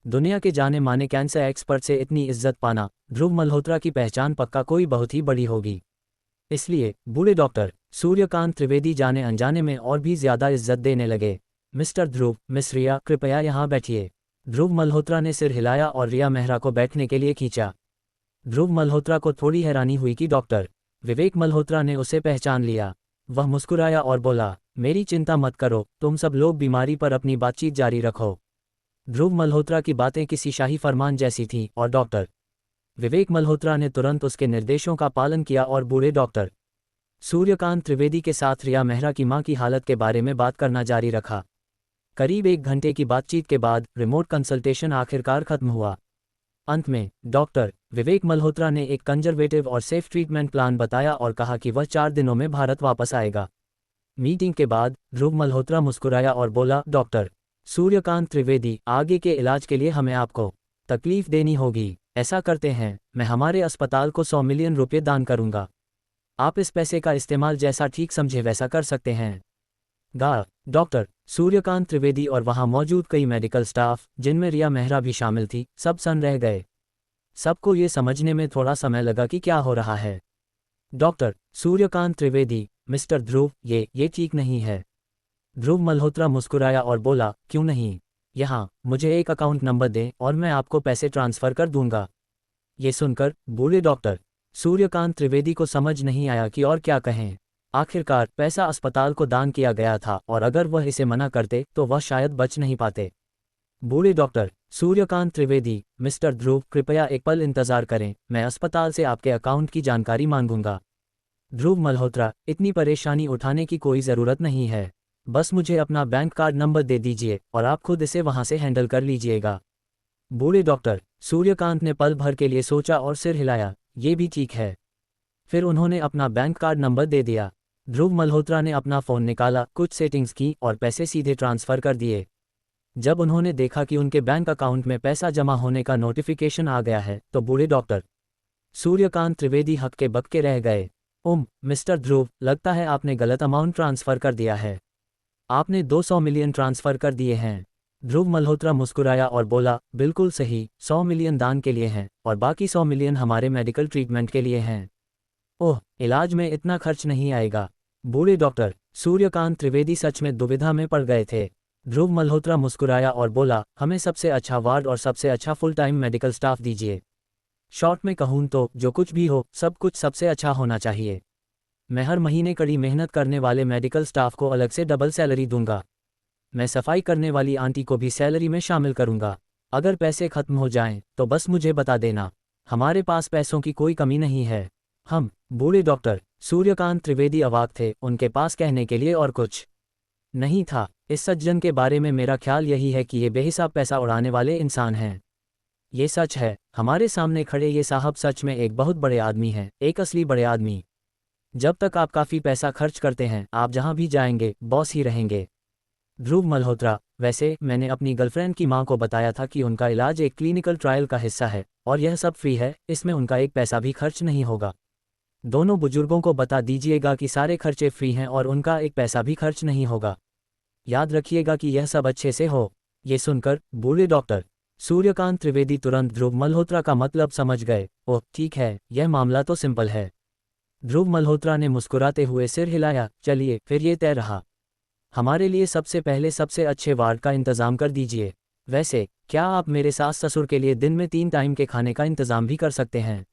दुनिया के जाने माने कैंसर एक्सपर्ट से इतनी इज्जत पाना ध्रुव मल्होत्रा की पहचान पक्का कोई बहुत ही बड़ी होगी। इसलिए बूढ़े डॉक्टर सूर्यकांत त्रिवेदी जाने अनजाने में और भी ज्यादा इज्जत देने लगे। मिस्टर ध्रुव, मिस रिया, कृपया यहाँ बैठिए। ध्रुव मल्होत्रा ने सिर हिलाया और रिया मेहरा को बैठने के लिए खींचा। ध्रुव मल्होत्रा को थोड़ी हैरानी हुई कि डॉक्टर विवेक मल्होत्रा ने उसे पहचान लिया। वह मुस्कुराया और बोला, मेरी चिंता मत करो, तुम सब लोग बीमारी पर अपनी बातचीत जारी रखो। ध्रुव मल्होत्रा की बातें किसी शाही फरमान जैसी थीं और डॉक्टर विवेक मल्होत्रा ने तुरंत उसके निर्देशों का पालन किया और बूढ़े डॉक्टर सूर्यकांत त्रिवेदी के साथ रिया मेहरा की मां की हालत के बारे में बात करना जारी रखा। करीब 1 घंटे की बातचीत के बाद रिमोट कंसल्टेशन आखिरकार खत्म हुआ। अंत में डॉक्टर विवेक मल्होत्रा ने एक कंजर्वेटिव और सेफ ट्रीटमेंट प्लान बताया और कहा कि वह 4 दिनों में भारत वापस आएगा। मीटिंग के बाद ध्रुव मल्होत्रा मुस्कुराया और बोला, डॉक्टर सूर्यकांत त्रिवेदी, आगे के इलाज के लिए हमें आपको तकलीफ देनी होगी। ऐसा करते हैं, मैं हमारे अस्पताल को 100 मिलियन रुपये दान करूंगा। आप इस पैसे का इस्तेमाल जैसा ठीक समझे वैसा कर सकते हैं। गा, डॉक्टर सूर्यकांत त्रिवेदी और वहां मौजूद कई मेडिकल स्टाफ, जिनमें रिया मेहरा भी शामिल थी, सब सन्न रह गए। सबको ये समझने में थोड़ा समय लगा कि क्या हो रहा है। डॉक्टर सूर्यकांत त्रिवेदी, मिस्टर ध्रुव, ये ठीक नहीं है। ध्रुव मल्होत्रा मुस्कुराया और बोला, क्यों नहीं? यहाँ मुझे एक अकाउंट नंबर दें और मैं आपको पैसे ट्रांसफ़र कर दूंगा। ये सुनकर बूढ़े डॉक्टर सूर्यकांत त्रिवेदी को समझ नहीं आया कि और क्या कहें। आखिरकार पैसा अस्पताल को दान किया गया था और अगर वह इसे मना करते तो वह शायद बच नहीं पाते। बूढ़े डॉक्टर सूर्यकांत त्रिवेदी, मिस्टर ध्रुव, कृपया एक पल इंतजार करें, मैं अस्पताल से आपके अकाउंट की जानकारी मांगूंगा। ध्रुव मल्होत्रा, इतनी परेशानी उठाने की कोई ज़रूरत नहीं है, बस मुझे अपना बैंक कार्ड नंबर दे दीजिए और आप खुद इसे वहां से हैंडल कर लीजिएगा। बूढ़े डॉक्टर सूर्यकांत ने पल भर के लिए सोचा और सिर हिलाया, ये भी ठीक है। फिर उन्होंने अपना बैंक कार्ड नंबर दे दिया। ध्रुव मल्होत्रा ने अपना फ़ोन निकाला, कुछ सेटिंग्स की और पैसे सीधे ट्रांसफ़र कर दिए। जब उन्होंने देखा कि उनके बैंक अकाउंट में पैसा जमा होने का नोटिफिकेशन आ गया है तो बूढ़े डॉक्टर सूर्यकांत त्रिवेदी हक्के बक्के रह गए। मिस्टर ध्रुव, लगता है आपने गलत अमाउंट ट्रांसफ़र कर दिया है। आपने 200 मिलियन ट्रांसफ़र कर दिए हैं। ध्रुव मल्होत्रा मुस्कुराया और बोला, बिल्कुल सही, 100 मिलियन दान के लिए हैं और बाकी 100 मिलियन हमारे मेडिकल ट्रीटमेंट के लिए हैं। ओह, इलाज में इतना खर्च नहीं आएगा। बूढ़े डॉक्टर सूर्यकांत त्रिवेदी सच में दुविधा में पड़ गए थे। ध्रुव मल्होत्रा मुस्कुराया और बोला, हमें सबसे अच्छा वार्ड और सबसे अच्छा फुल टाइम मेडिकल स्टाफ दीजिए। शॉर्ट में कहूँ तो जो कुछ भी हो, सब कुछ सबसे अच्छा होना चाहिए। मैं हर महीने कड़ी मेहनत करने वाले मेडिकल स्टाफ को अलग से डबल सैलरी दूंगा। मैं सफाई करने वाली आंटी को भी सैलरी में शामिल करूंगा। अगर पैसे खत्म हो जाएं तो बस मुझे बता देना, हमारे पास पैसों की कोई कमी नहीं है। हम बूढ़े डॉक्टर सूर्यकांत त्रिवेदी अवाक थे, उनके पास कहने के लिए और कुछ नहीं था। इस सज्जन के बारे में मेरा ख्याल यही है कि ये बेहिसाब पैसा उड़ाने वाले इंसान हैं। ये सच है, हमारे सामने खड़े ये साहब सच में एक बहुत बड़े आदमी हैं, एक असली बड़े आदमी। जब तक आप काफ़ी पैसा खर्च करते हैं, आप जहां भी जाएंगे बॉस ही रहेंगे। ध्रुव मल्होत्रा, वैसे मैंने अपनी गर्लफ्रेंड की मां को बताया था कि उनका इलाज एक क्लिनिकल ट्रायल का हिस्सा है और यह सब फ्री है, इसमें उनका एक पैसा भी खर्च नहीं होगा। दोनों बुजुर्गों को बता दीजिएगा कि सारे खर्चे फ्री हैं और उनका एक पैसा भी खर्च नहीं होगा। याद रखिएगा कि यह सब अच्छे से हो। ये सुनकर बूढ़े डॉक्टर सूर्यकांत त्रिवेदी तुरंत ध्रुव मल्होत्रा का मतलब समझ गए। ओह ठीक है, यह मामला तो सिंपल है। ध्रुव मल्होत्रा ने मुस्कुराते हुए सिर हिलाया। चलिए फिर ये तय रहा। हमारे लिए सबसे पहले सबसे अच्छे वार्ड का इंतज़ाम कर दीजिए। वैसे क्या आप मेरे सास ससुर के लिए दिन में 3 टाइम के खाने का इंतज़ाम भी कर सकते हैं?